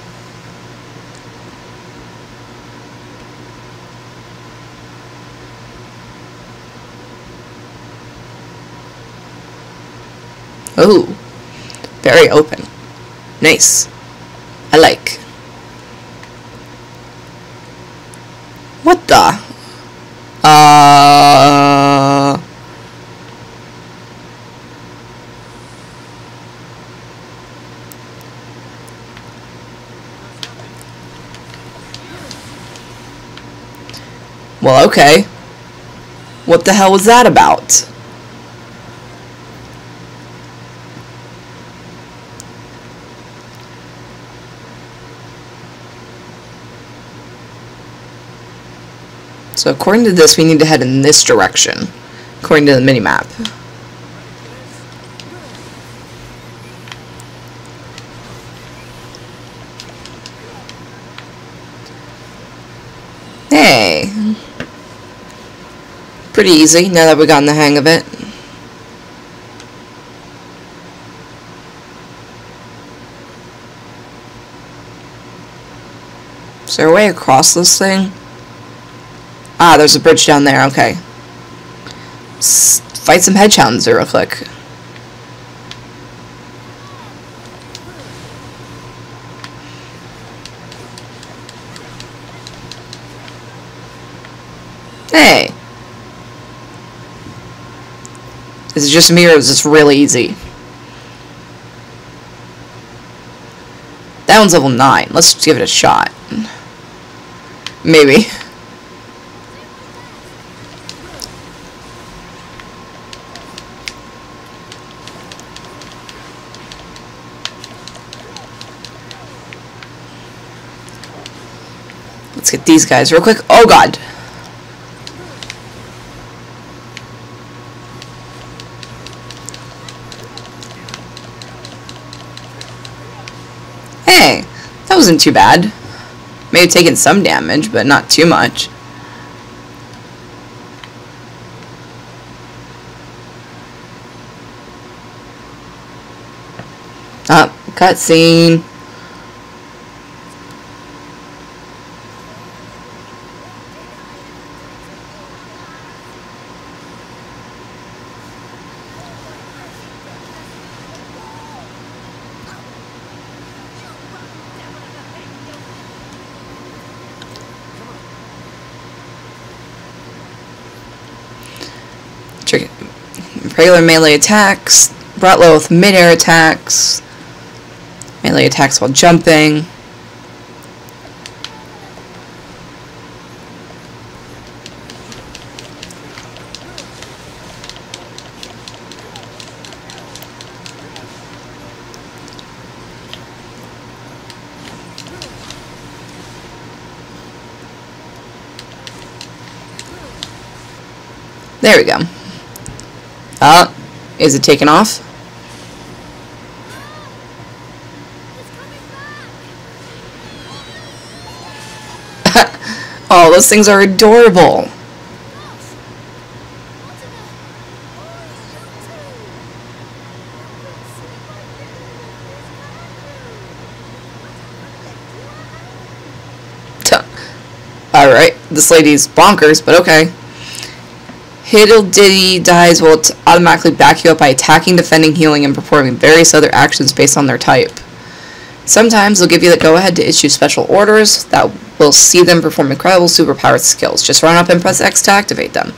Oh, very open. Nice. I like. What the? Well, okay. What the hell was that about? So according to this, we need to head in this direction, according to the minimap. Hey. Pretty easy, now that we've gotten the hang of it. Is there a way across this thing? Ah, there's a bridge down there, okay. Fight some hedgehounds real quick. Hey! Is it just me, or is this really easy? That one's level 9. Let's give it a shot. Maybe. Let's get these guys real quick. Oh god! Hey! That wasn't too bad. May have taken some damage, but not too much. Ah, cutscene. Regular melee attacks, brought low with mid-air attacks, melee attacks while jumping. There we go. Is it taken off? Oh, those things are adorable. Alright, this lady's bonkers, but okay. Hiddle-Diddy dies will automatically back you up by attacking, defending, healing, and performing various other actions based on their type. Sometimes they'll give you the go-ahead to issue special orders that will see them perform incredible superpowered skills. Just run up and press X to activate them.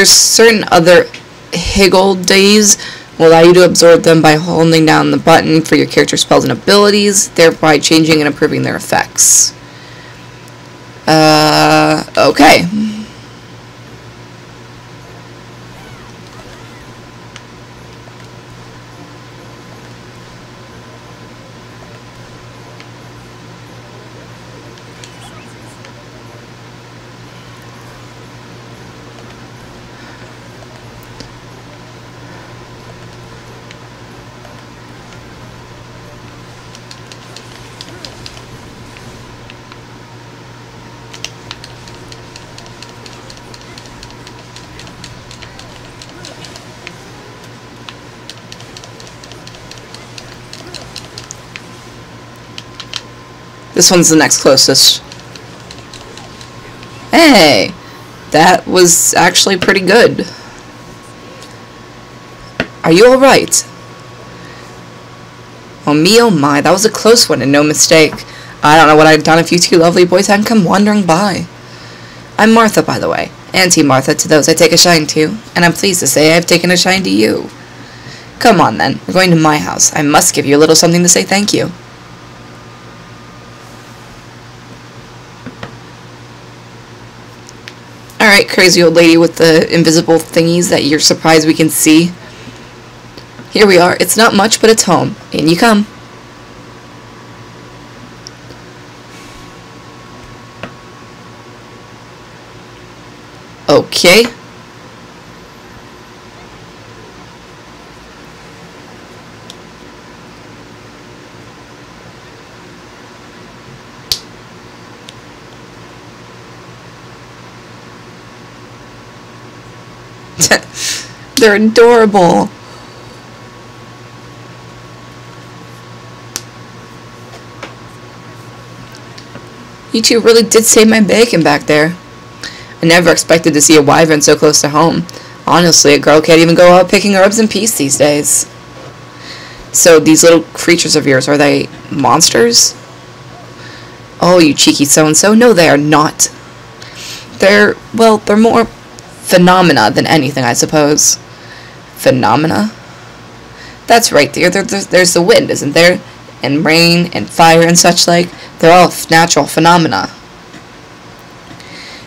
Certain other Hiddle-Diddies will allow you to absorb them by holding down the button for your character's spells and abilities, thereby changing and improving their effects. Okay. This one's the next closest. Hey! That was actually pretty good. Are you alright? Oh my, that was a close one and no mistake. I don't know what I'd done if you two lovely boys hadn't come wandering by. I'm Martha, by the way. Auntie Martha to those I take a shine to, and I'm pleased to say I've taken a shine to you. Come on then, we're going to my house. I must give you a little something to say thank you. Alright, crazy old lady with the invisible thingies that you're surprised we can see. Here we are. It's not much, but it's home. In you come. Okay. They're adorable. You two really did save my bacon back there. I never expected to see a wyvern so close to home. Honestly, a girl can't even go out picking herbs in peace these days. So these little creatures of yours, are they monsters? Oh, you cheeky so-and-so. No, they are not. They're more phenomena than anything, I suppose. Phenomena? That's right, dear. There's the wind, isn't there? And rain and fire and such like. They're all natural phenomena.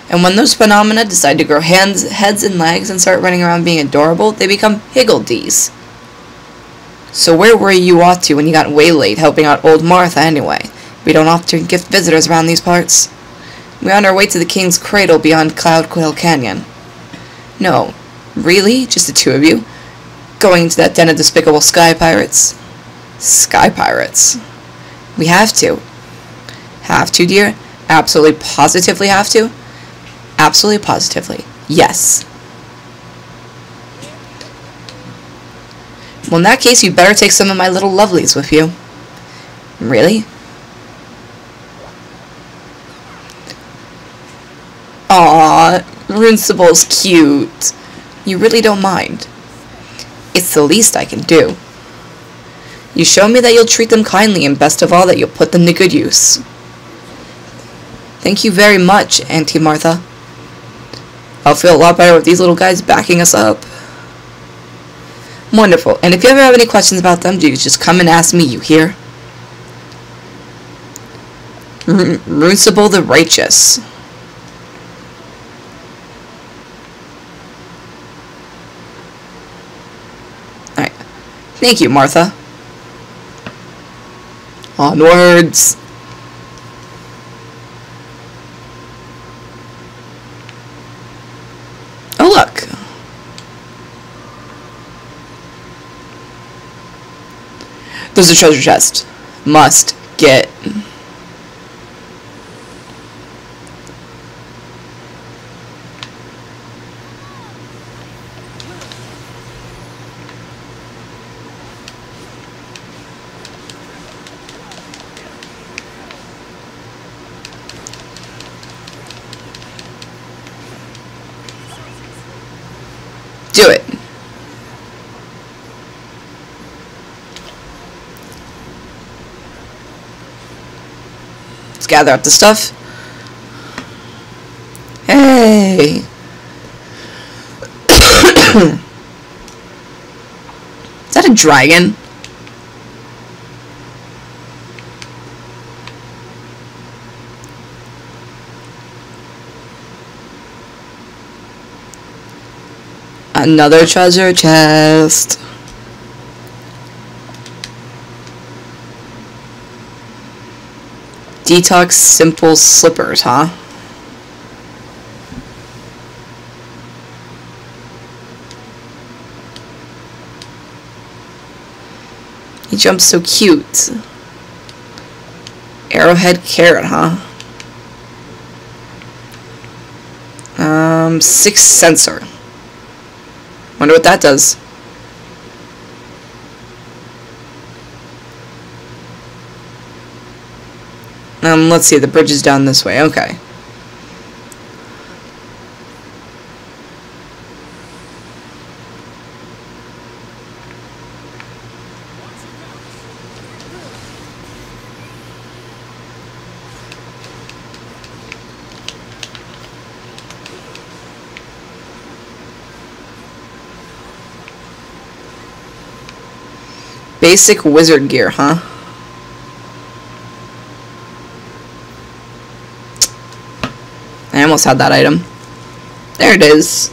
And when those phenomena decide to grow heads and legs and start running around being adorable, they become higgledies. So where were you off to when you got waylaid helping out old Martha anyway? We don't often get visitors around these parts. We're on our way to the King's Cradle beyond Cloudquill Canyon. No, really? Just the two of you? Going into that den of despicable sky pirates? Sky pirates? We have to. Have to, dear? Absolutely positively have to? Absolutely positively. Yes. Well, in that case, you better take some of my little lovelies with you. Really? Aww, Runcible's cute. You really don't mind. It's the least I can do. You show me that you'll treat them kindly, and best of all, that you'll put them to good use. Thank you very much, Auntie Martha. I'll feel a lot better with these little guys backing us up. Wonderful. And if you ever have any questions about them, you just come and ask me, you hear? Runcible the Righteous. Alright. Thank you, Martha. Onwards. Oh, look. There's a treasure chest. Must get. Do it. Let's gather up the stuff. Hey. that a dragon? Another treasure chest. Detox simple slippers, huh? He jumps so cute. Arrowhead carrot, huh? Sixth sensor. Wonder what that does. Let's see, the bridge is down this way. Okay. Basic wizard gear, huh? I almost had that item. There it is.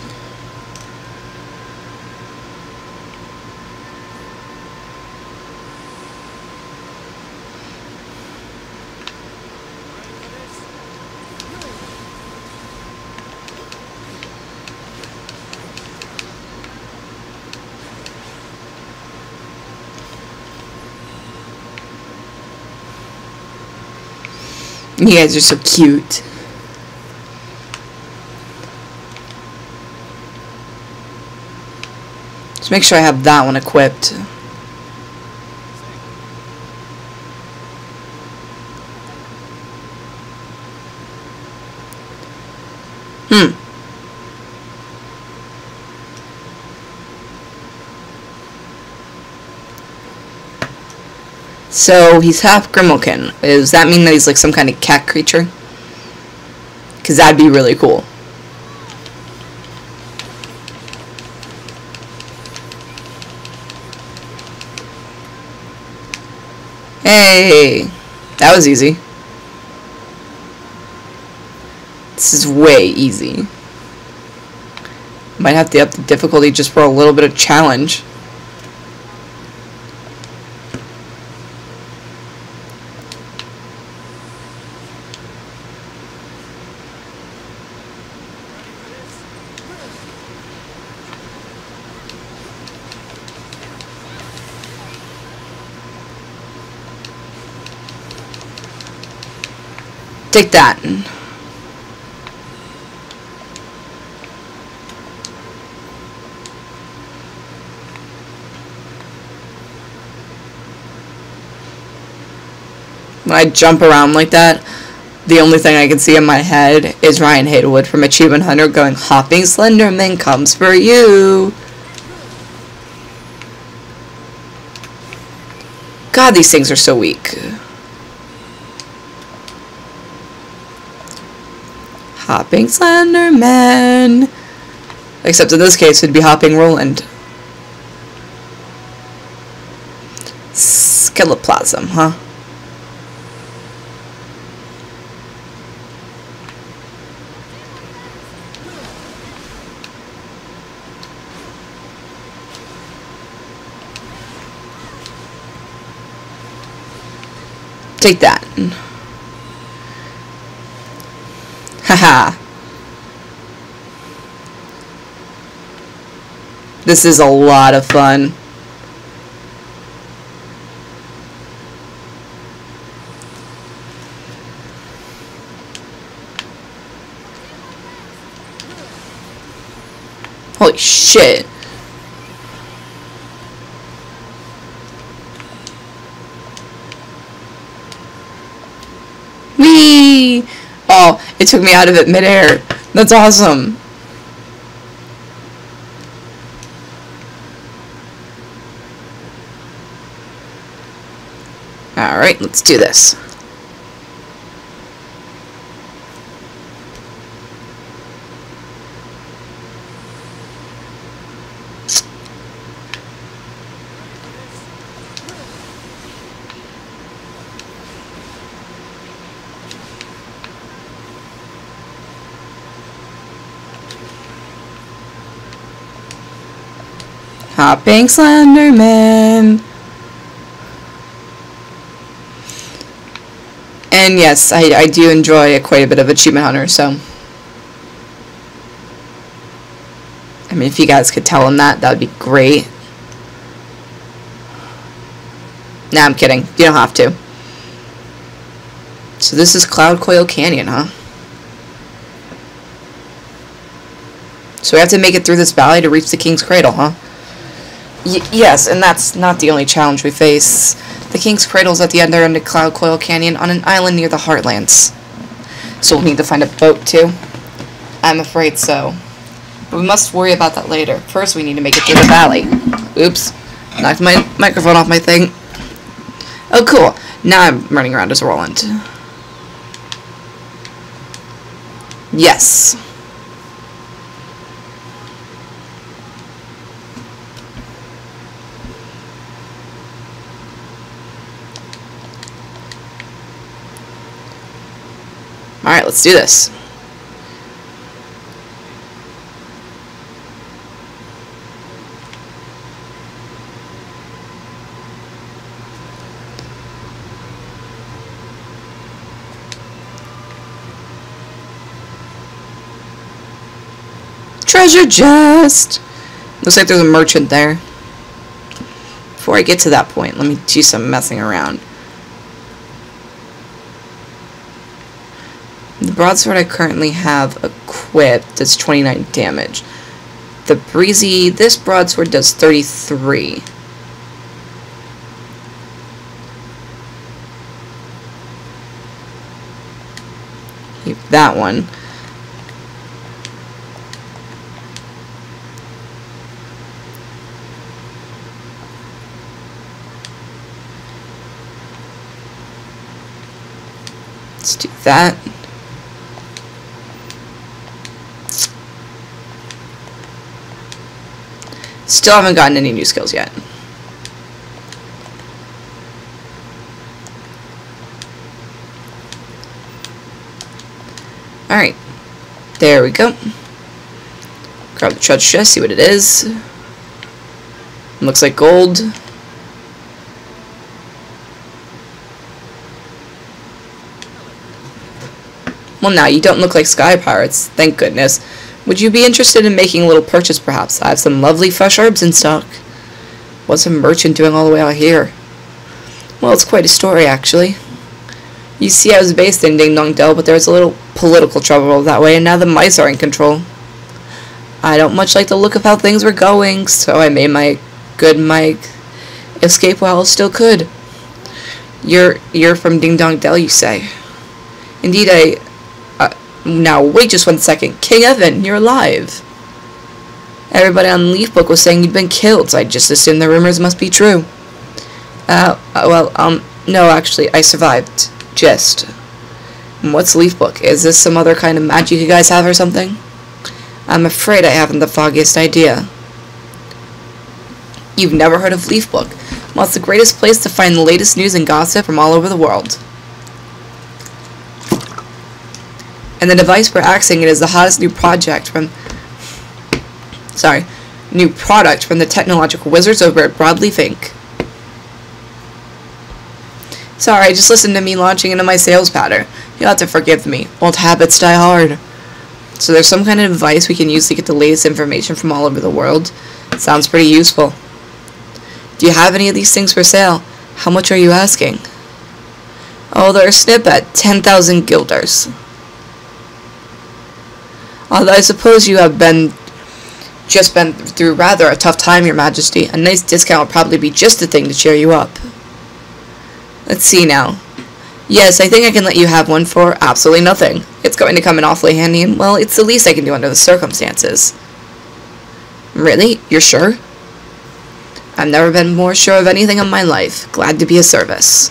You guys are so cute. Just make sure I have that one equipped. So he's half Grimalkin. Does that mean that he's like some kind of cat creature? Because that'd be really cool. Hey, that was easy. This is way easy. Might have to up the difficulty just for a little bit of challenge. Take that. When I jump around like that, the only thing I can see in my head is Ryan Haywood from Achievement Hunter going, "Hopping Slenderman comes for you." God, these things are so weak. Hopping Slenderman. Except in this case, it'd be Hopping Roland. Skeleplasm, huh? Take that. Haha. This is a lot of fun. Holy shit. Whee! Oh, it took me out of it midair. That's awesome. Alright, let's do this. Hopping Slenderman. And yes, I do enjoy quite a bit of Achievement Hunter, so. I mean, if you guys could tell him that would be great. Nah, I'm kidding. You don't have to. So this is Cloud Coil Canyon, huh? So we have to make it through this valley to reach the King's Cradle, huh? Yes, and that's not the only challenge we face. The King's Cradle is at the other end of Cloud Coil Canyon on an island near the Heartlands. So we'll need to find a boat, too. I'm afraid so. But we must worry about that later. First, we need to make it through the valley. Oops. Knocked my microphone off my thing. Oh, cool. Now I'm running around as Roland. Yes. Alright, let's do this. Treasure chest! Looks like there's a merchant there. Before I get to that point, let me do some messing around. The broadsword I currently have equipped does 29 damage. This broadsword does 33. Keep that one. Let's do that. Still haven't gotten any new skills yet. Alright. There we go. Grab the treasure chest, see what it is. Looks like gold. Well, now, you don't look like sky pirates, thank goodness. Would you be interested in making a little purchase, perhaps? I have some lovely fresh herbs in stock. What's a merchant doing all the way out here? Well, it's quite a story, actually. You see, I was based in Ding Dong, but there was a little political trouble that way, and now the mice are in control. I don't much like the look of how things were going, so I made my escape while I still could. You're from Ding Dong Dell, you say? Indeed, now, wait just 1 second. King Evan, you're alive. Everybody on the Leaf Book was saying you'd been killed, so I just assumed the rumors must be true. No, actually, I survived. Just. What's Leaf Book? Is this some other kind of magic you guys have or something? I'm afraid I haven't the foggiest idea. You've never heard of Leaf Book? Well, it's the greatest place to find the latest news and gossip from all over the world. And the device we're accessing it is the hottest new product from the technological wizards over at Broadleaf Inc. Sorry, just listen to me launching into my sales patter. You'll have to forgive me. Old habits die hard. So there's some kind of device we can use to get the latest information from all over the world. Sounds pretty useful. Do you have any of these things for sale? How much are you asking? Oh, they're a snip at 10,000 guilders. Although I suppose you have just been through rather a tough time, Your Majesty. A nice discount would probably be just the thing to cheer you up. Let's see now. Yes, I think I can let you have one for absolutely nothing. It's going to come in awfully handy, and, well, it's the least I can do under the circumstances. Really? You're sure? I've never been more sure of anything in my life. Glad to be of service.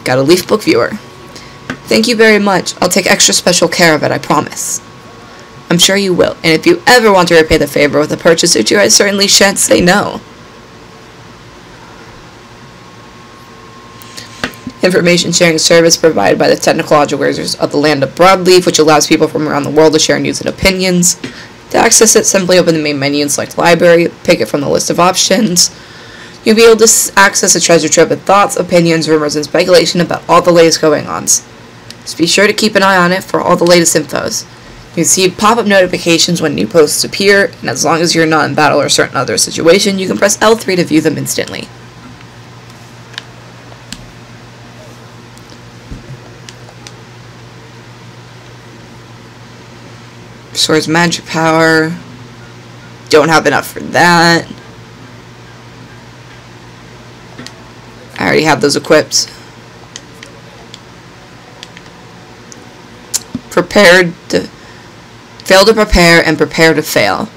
Got a Leaf Book viewer. Thank you very much. I'll take extra special care of it, I promise. I'm sure you will, and if you ever want to repay the favor with a purchase or two, I certainly shan't say no. Information sharing service provided by the technological wizards of the land of Broadleaf, which allows people from around the world to share news and opinions. To access it, simply open the main menu and select Library, pick it from the list of options. You'll be able to access a treasure trove with thoughts, opinions, rumors, and speculation about all the latest going-ons. So be sure to keep an eye on it for all the latest infos. You can see pop-up notifications when new posts appear, and as long as you're not in battle or certain other situation, you can press L3 to view them instantly. Restores magic power. Don't have enough for that. I already have those equipped. Prepared to fail to prepare and prepare to fail.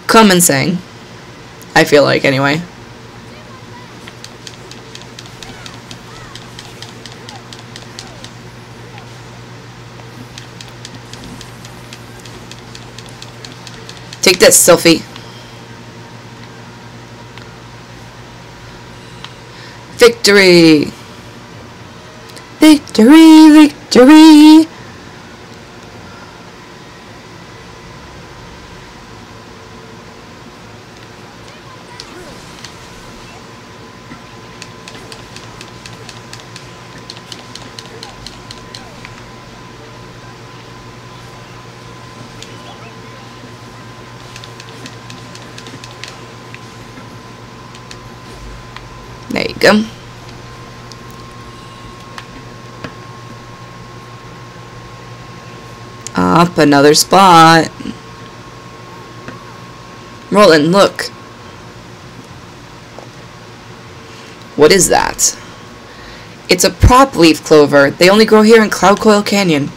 Common saying. I feel like, anyway. Take that, Sylphie. Victory! Victory! Victory! There you go. Up another spot. Roland, look. What is that? It's a prop leaf clover. They only grow here in Cloud Coil Canyon.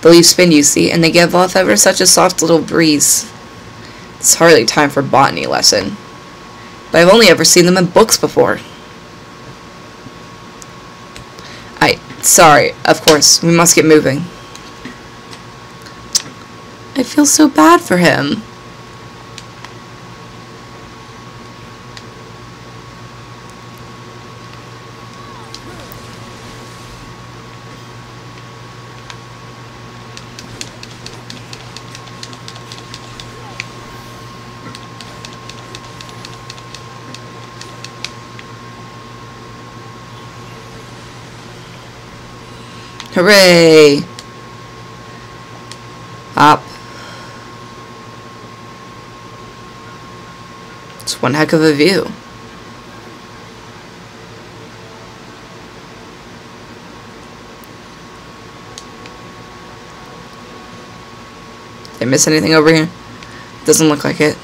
The leaves spin, you see, and they give off ever such a soft little breeze. It's hardly time for botany lesson. But I've only ever seen them in books before. Sorry, of course, we must get moving. I feel so bad for him. Hooray! Up. It's one heck of a view. Did I miss anything over here? Doesn't look like it.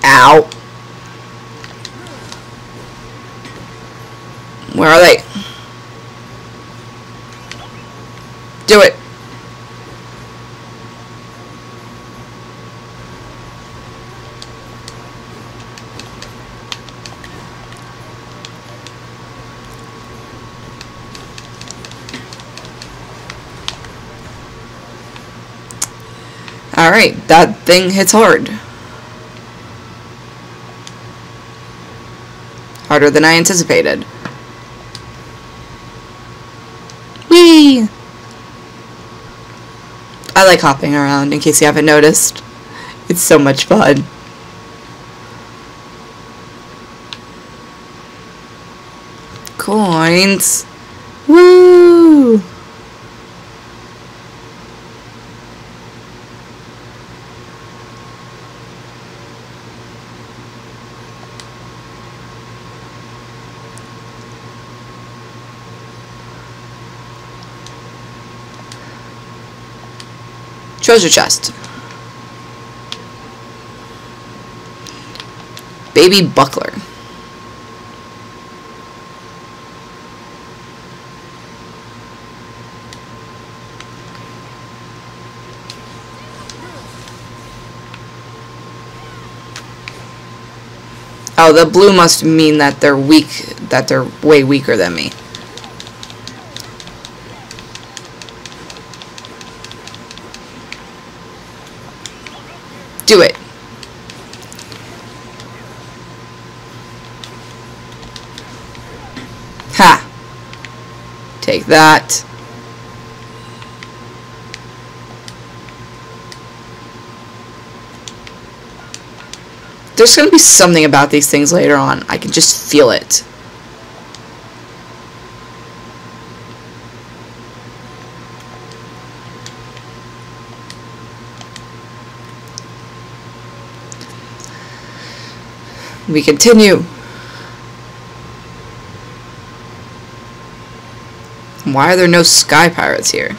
Ow. Where are they? Do it. Alright, that thing hits hard. Harder than I anticipated. Whee! I like hopping around, in case you haven't noticed. It's so much fun. Coins! Woo! Treasure chest. Baby buckler. Oh, the blue must mean that they're weak, that they're way weaker than me. Do it. Ha! Take that. There's going to be something about these things later on. I can just feel it. We continue. Why are there no sky pirates here?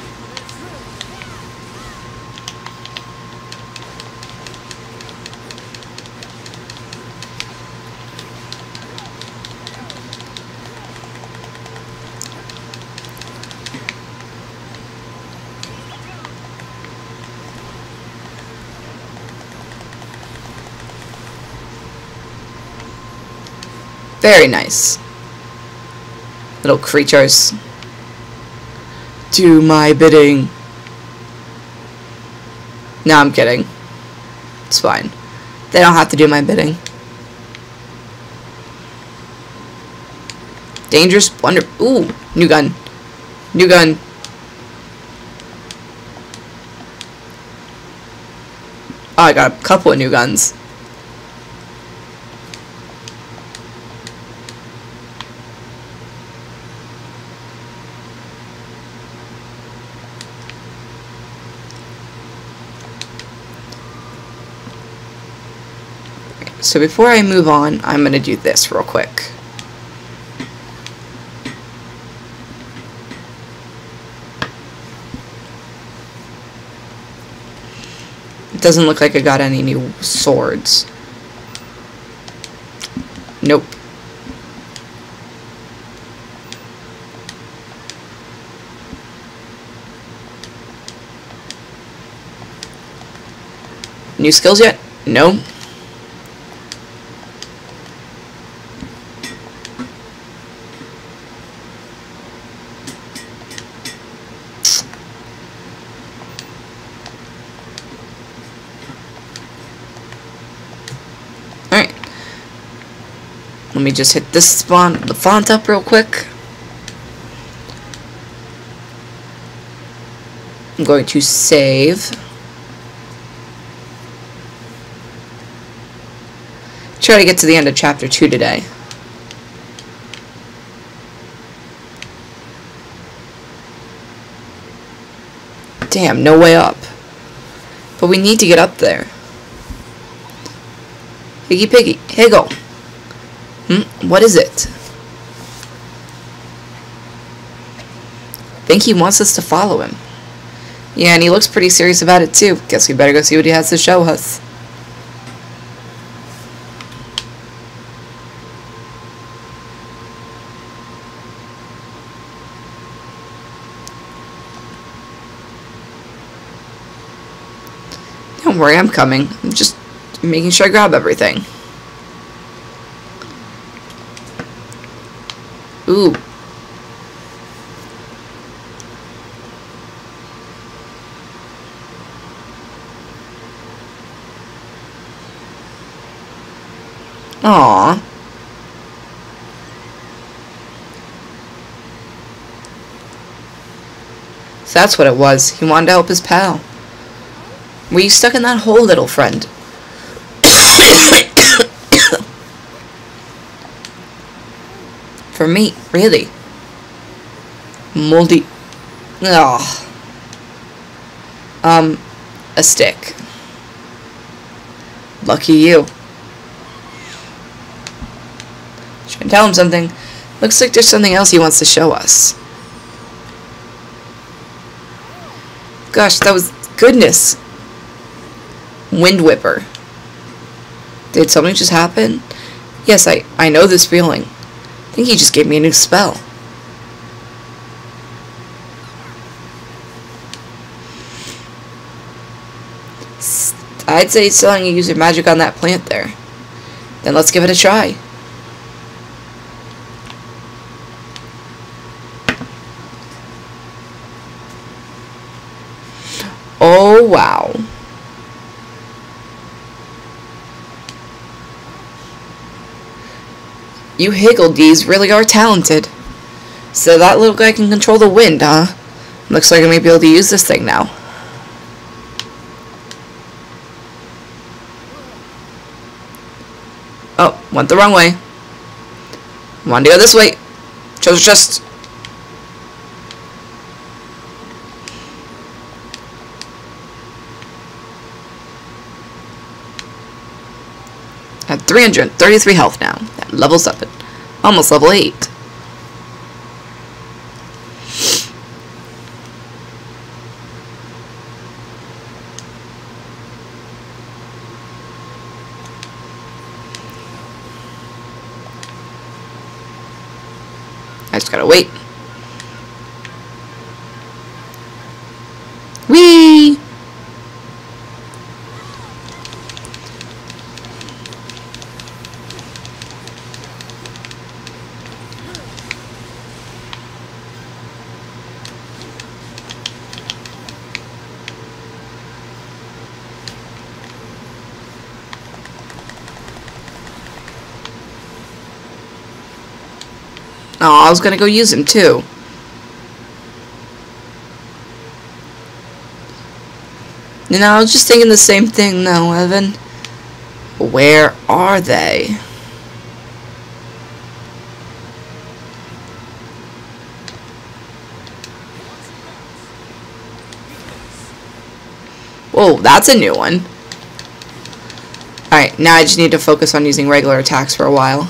Very nice. Little creatures. Do my bidding. No, I'm kidding. It's fine. They don't have to do my bidding. Dangerous wonder. Ooh, new gun. New gun. Oh, I got a couple of new guns. So before I move on, I'm going to do this real quick. It doesn't look like I got any new swords. Nope. New skills yet? No. Let me just hit this the font up real quick. I'm going to save. Try to get to the end of chapter 2 today. Damn, no way up. But we need to get up there. Piggy piggy, higgle. What is it? I think he wants us to follow him. Yeah, and he looks pretty serious about it too. Guess we better go see what he has to show us. Don't worry, I'm coming. I'm just making sure I grab everything. Ooh. Aww. So that's what it was. He wanted to help his pal. Were you stuck in that hole, little friend? For me, really. Moldy. Ugh. A stick. Lucky you. Try and tell him something. Looks like there's something else he wants to show us. Gosh, that was goodness. Wind Whipper. Did something just happen? Yes, I know this feeling. I think he just gave me a new spell. I'd say he's telling you to use your magic on that plant there. Then let's give it a try. Oh, wow. You higgledies really are talented. So that little guy can control the wind, huh? Looks like I may be able to use this thing now. Oh, went the wrong way. Wanted to go this way. Treasure chest. At 333 health now. At level 7. Almost level 8. I just gotta wait. Whee! Oh, I was gonna go use him too. You know, I was just thinking the same thing though, Evan. Where are they? Whoa, that's a new one. Alright, now I just need to focus on using regular attacks for a while.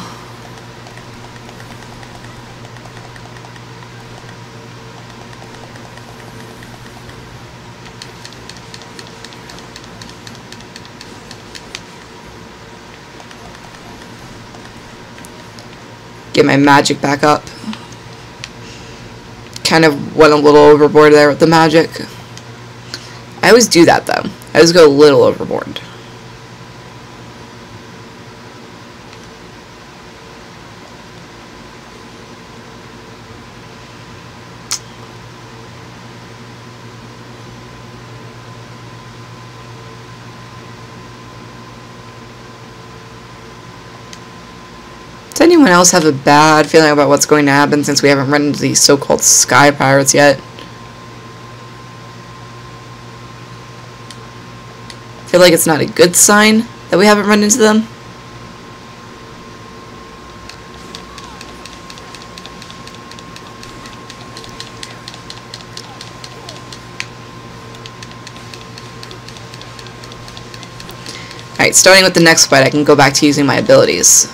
Get my magic back up. Kind of went a little overboard there with the magic. I always do that though. I always go a little overboard. Does anyone else have a bad feeling about what's going to happen since we haven't run into these so-called sky pirates yet? I feel like it's not a good sign that we haven't run into them. Alright, starting with the next fight, I can go back to using my abilities.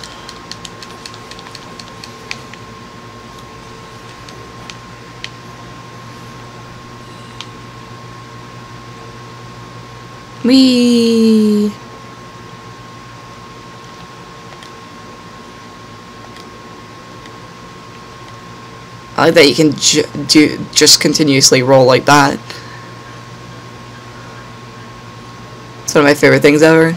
Whee! I like that you can just continuously roll like that. It's one of my favorite things ever.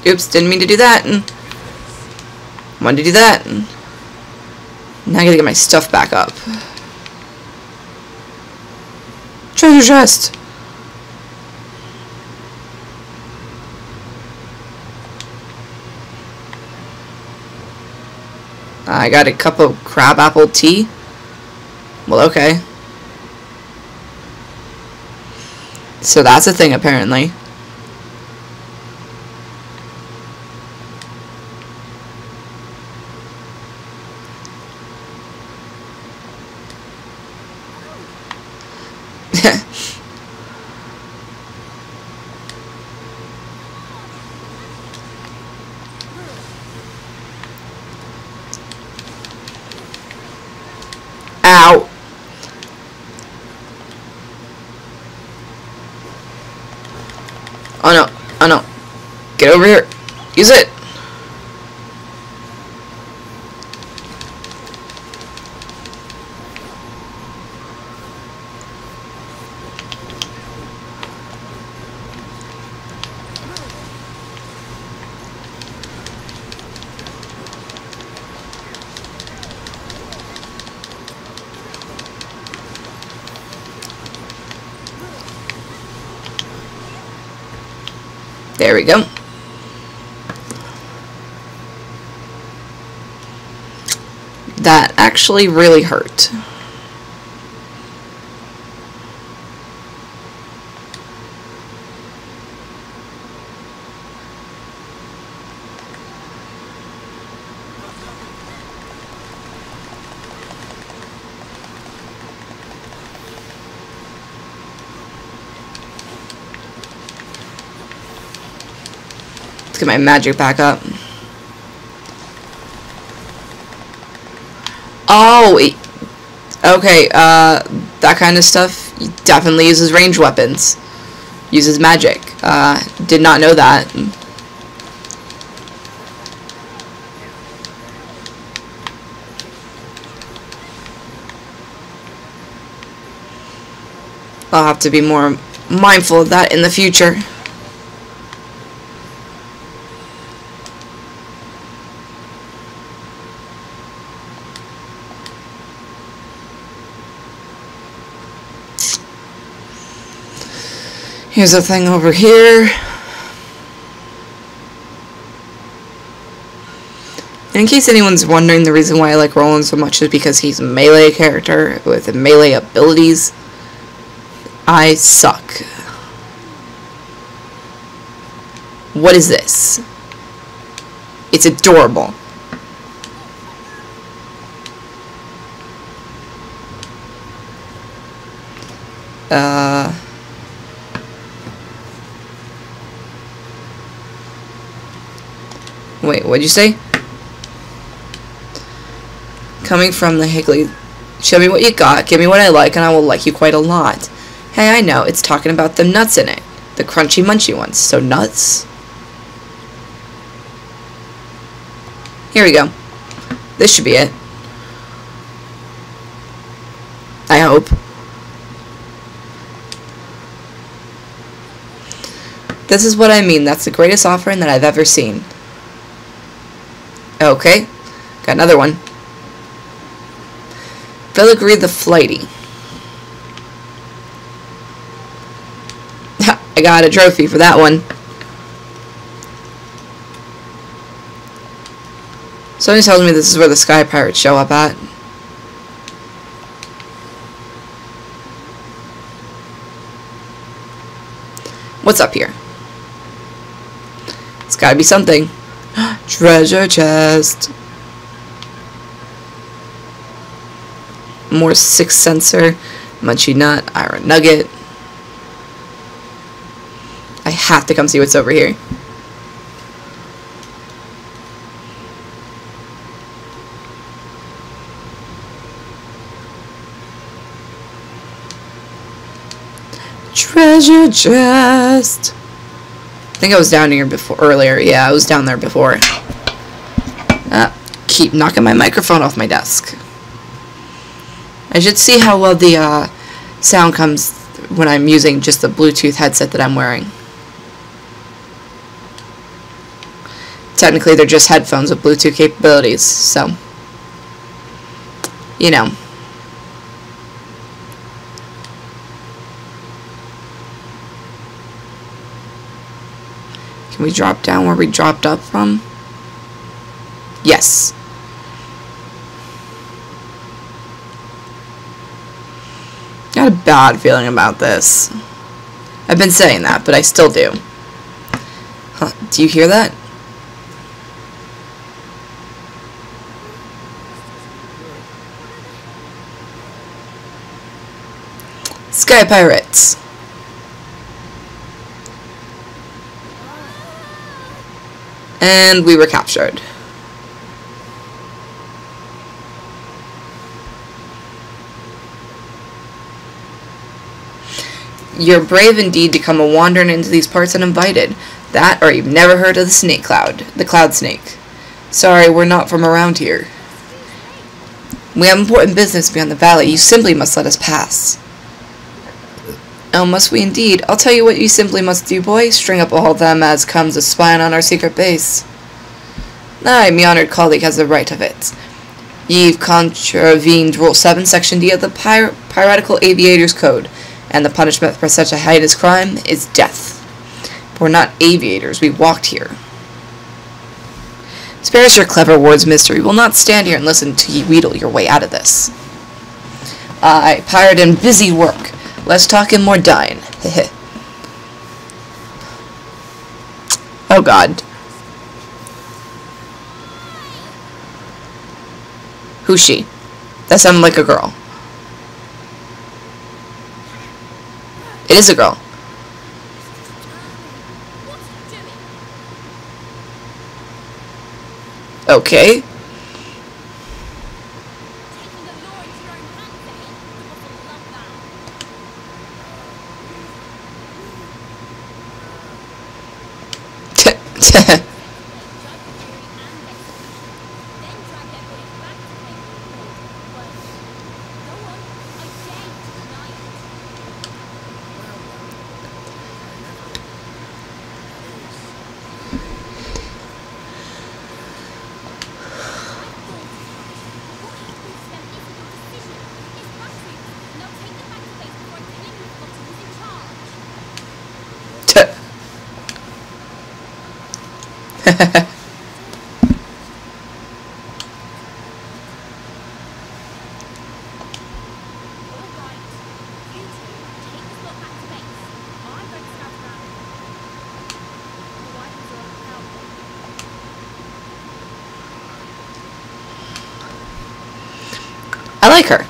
Oops, didn't mean to do that. And wanted to do that. And now I gotta get my stuff back up. Treasure chest. I got a cup of crab apple tea. Well, okay. So that's a thing, apparently. Ow. Oh no. Oh no. Get over here. Use it. There we go. That actually really hurt. Let's get my magic back up. Oh, okay, that kind of stuff definitely uses ranged weapons. Uses magic. Did not know that. I'll have to be more mindful of that in the future. Here's a thing over here. And in case anyone's wondering, the reason why I like Roland so much is because he's a melee character with melee abilities. I suck. What is this? It's adorable. Wait, what'd you say? Coming from the Higley. Show me what you got, give me what I like, and I will like you quite a lot. Hey, I know, it's talking about the nuts in it. The crunchy munchy ones. So nuts? Here we go. This should be it. I hope. This is what I mean. That's the greatest offering that I've ever seen. Okay. Got another one. Filigree the Flighty. I got a trophy for that one. Somebody tells me this is where the Sky Pirates show up at. What's up here? It's gotta be something. Treasure chest. More sixth sensor. Munchy nut. Iron nugget. I have to come see what's over here. Treasure chest. I think I was down here before earlier. Yeah, I was down there before. Keep knocking my microphone off my desk. I should see how well the sound comes when I'm using just the Bluetooth headset that I'm wearing. Technically, they're just headphones with Bluetooth capabilities, so you know. Can we drop down where we dropped up from? Yes. Got a bad feeling about this. I've been saying that, but I still do. Huh, do you hear that? Sky Pirates. And we were captured. You're brave indeed to come a wandering into these parts uninvited. That, or you've never heard of the snake cloud, the cloud snake. Sorry, we're not from around here. We have important business beyond the valley. You simply must let us pass. Oh, must we indeed? I'll tell you what you simply must do, boy. String up all of them as comes a spying on our secret base. Aye, my honored colleague has the right of it. Ye've contravened Rule 7, Section D of the Piratical Aviators Code, and the punishment for such a heinous crime is death. We're not aviators. We walked here. Spare us your clever words, mister. We will not stand here and listen to you wheedle your way out of this. Aye, pirate and busy work. Less talking, more dying. Heh. Oh god. Who's she? That sounded like a girl. It is a girl. Okay. I like her.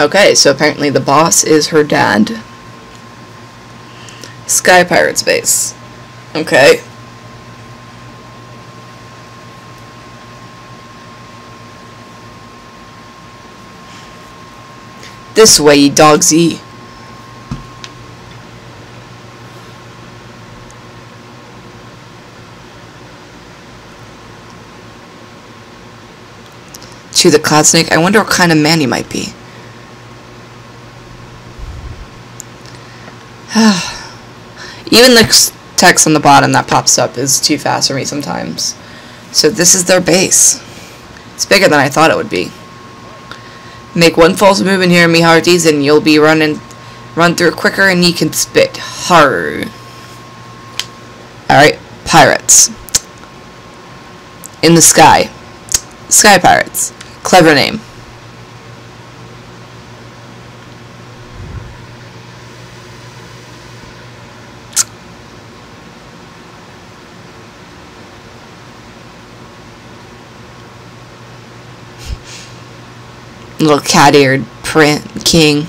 Okay, so apparently the boss is her dad. Sky Pirate's base. Okay. This way, you dogsy. To the Cloud Snake, I wonder what kind of man he might be. Even the text on the bottom that pops up is too fast for me sometimes. So this is their base. It's bigger than I thought it would be. Make one false move in here, me hearties, and you'll be run through quicker and you can spit. Har. Alright, pirates. In the sky. Sky Pirates. Clever name. Little cat-eared king.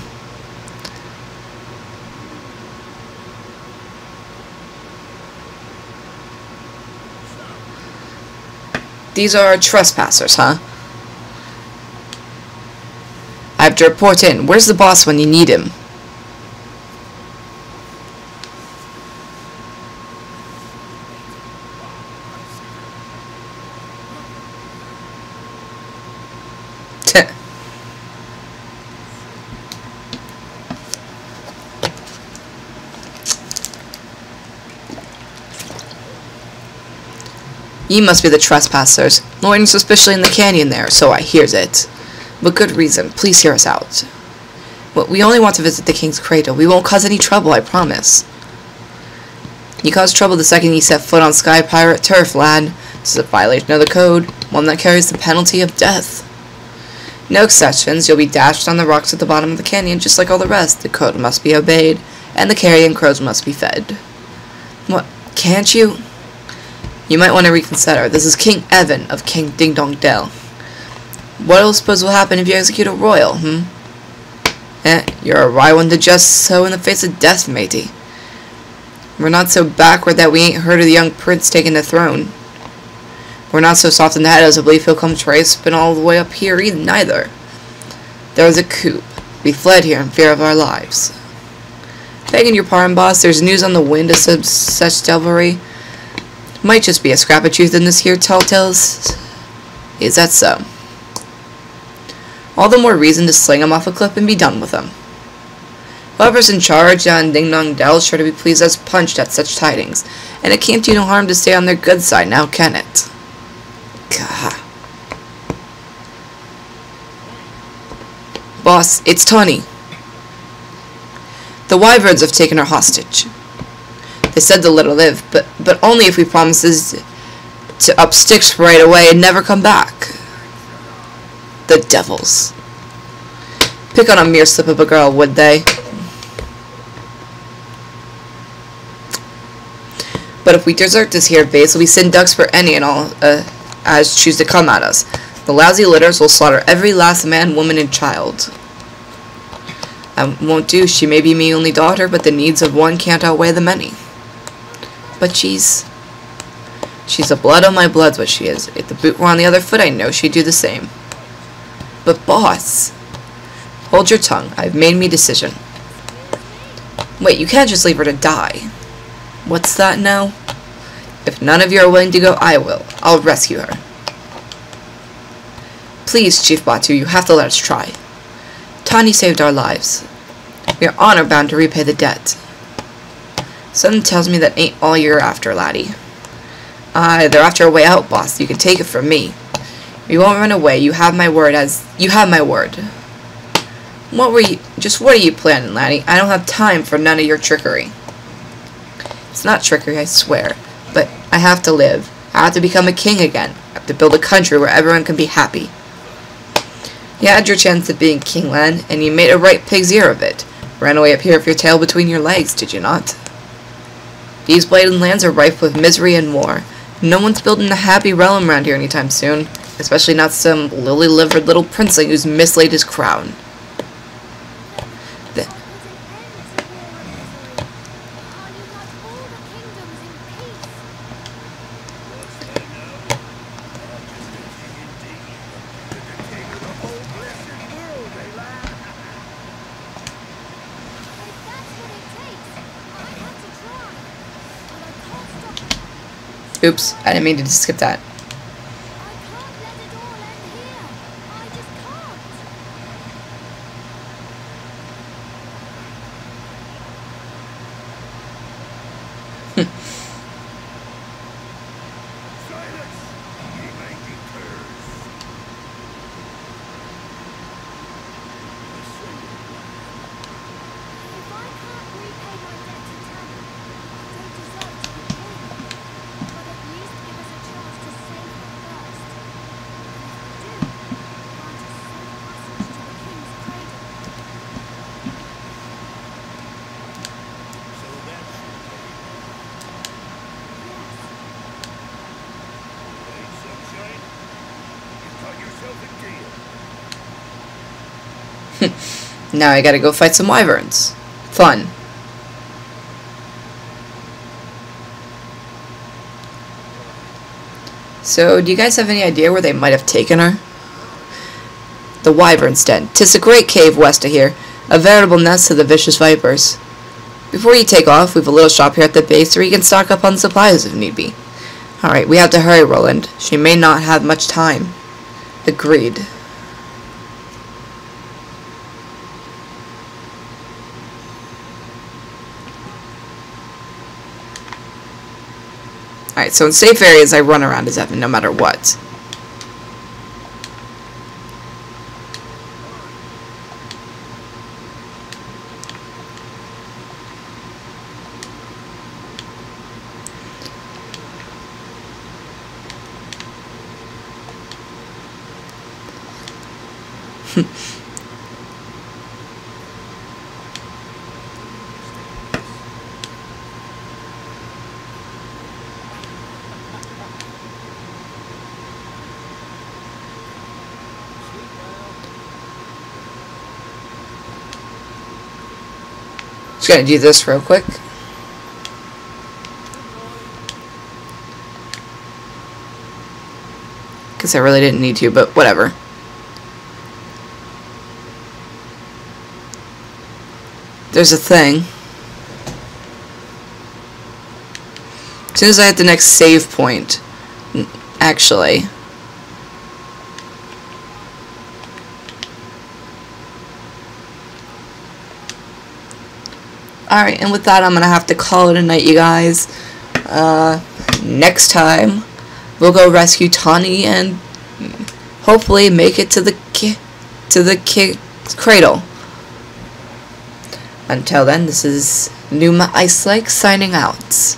These are trespassers, huh? I have to report in. Where's the boss when you need him? Ye must be the trespassers, loitering suspiciously in the canyon there, so I hears it. But good reason, please hear us out. Well, we only want to visit the king's cradle. We won't cause any trouble, I promise. You cause trouble the second you set foot on Sky Pirate turf, lad. This is a violation of the code, one that carries the penalty of death. No exceptions, you'll be dashed on the rocks at the bottom of the canyon just like all the rest. The code must be obeyed, and the carrion crows must be fed. What, can't you? You might want to reconsider. This is King Evan of King Ding Dong Dell. What do you suppose will happen if you execute a royal, You're a wry one to just so in the face of death, matey. We're not so backward that we ain't heard of the young prince taking the throne. We're not so soft in the head as to believe he'll come traipsing all the way up here either, neither. There was a coup. We fled here in fear of our lives. Begging your pardon, boss, there's news on the wind of such devilry. Might just be a scrap of truth in this here tall tales. Is that so? All the more reason to sling him off a cliff and be done with him. Whoever's in charge down Ding Dong Dell is sure to be pleased as punched at such tidings, and it can't do no harm to stay on their good side now, can it? Gah. Boss, it's Tawny. The wyverns have taken her hostage. They said to let her live, but only if we promises to up sticks right away and never come back. The devils. Pick on a mere slip of a girl, would they? But if we desert this here base, we send ducks for any and all as choose to come at us. The lousy litters will slaughter every last man, woman, and child. That won't do. She may be me only daughter, but the needs of one can't outweigh the many. But she's a blood on my blood's what she is. If the boot were on the other foot, I know she'd do the same. But boss, hold your tongue. I've made me decision. Wait, you can't just leave her to die. What's that now? If none of you are willing to go, I will. I'll rescue her. Please, Chief Batu, you have to let us try. Tawny saved our lives. We are honor bound to repay the debt. Something tells me that ain't all you're after, laddie. Aye, they're after a way out, boss. You can take it from me. We won't run away. You have my word What are you planning, laddie? I don't have time for none of your trickery. It's not trickery, I swear. But I have to live. I have to become a king again. I have to build a country where everyone can be happy. You had your chance of being king, Len, and you made a right pig's ear of it. Ran away up here with your tail between your legs, did you not? These bladed lands are rife with misery and war. No one's building a happy realm around here anytime soon, especially not some lily-livered little princeling who's mislaid his crown. Oops, I didn't mean to skip that. Now I gotta go fight some wyverns. Fun. So, do you guys have any idea where they might have taken her? The wyvern's den. 'Tis a great cave west of here. A veritable nest of the vicious vipers. Before you take off, we've a little shop here at the base where you can stock up on supplies if need be. Alright, we have to hurry, Roland. She may not have much time. Agreed. Alright, so in safe areas I run around as Evan no matter what. Just gonna do this real quick. Guess I really didn't need to, but whatever. There's a thing. As soon as I hit the next save point, actually. Alright, and with that, I'm gonna have to call it a night, you guys. Next time, we'll go rescue Tawny and hopefully make it to the cradle. Until then, this is Numa Ice Lake signing out.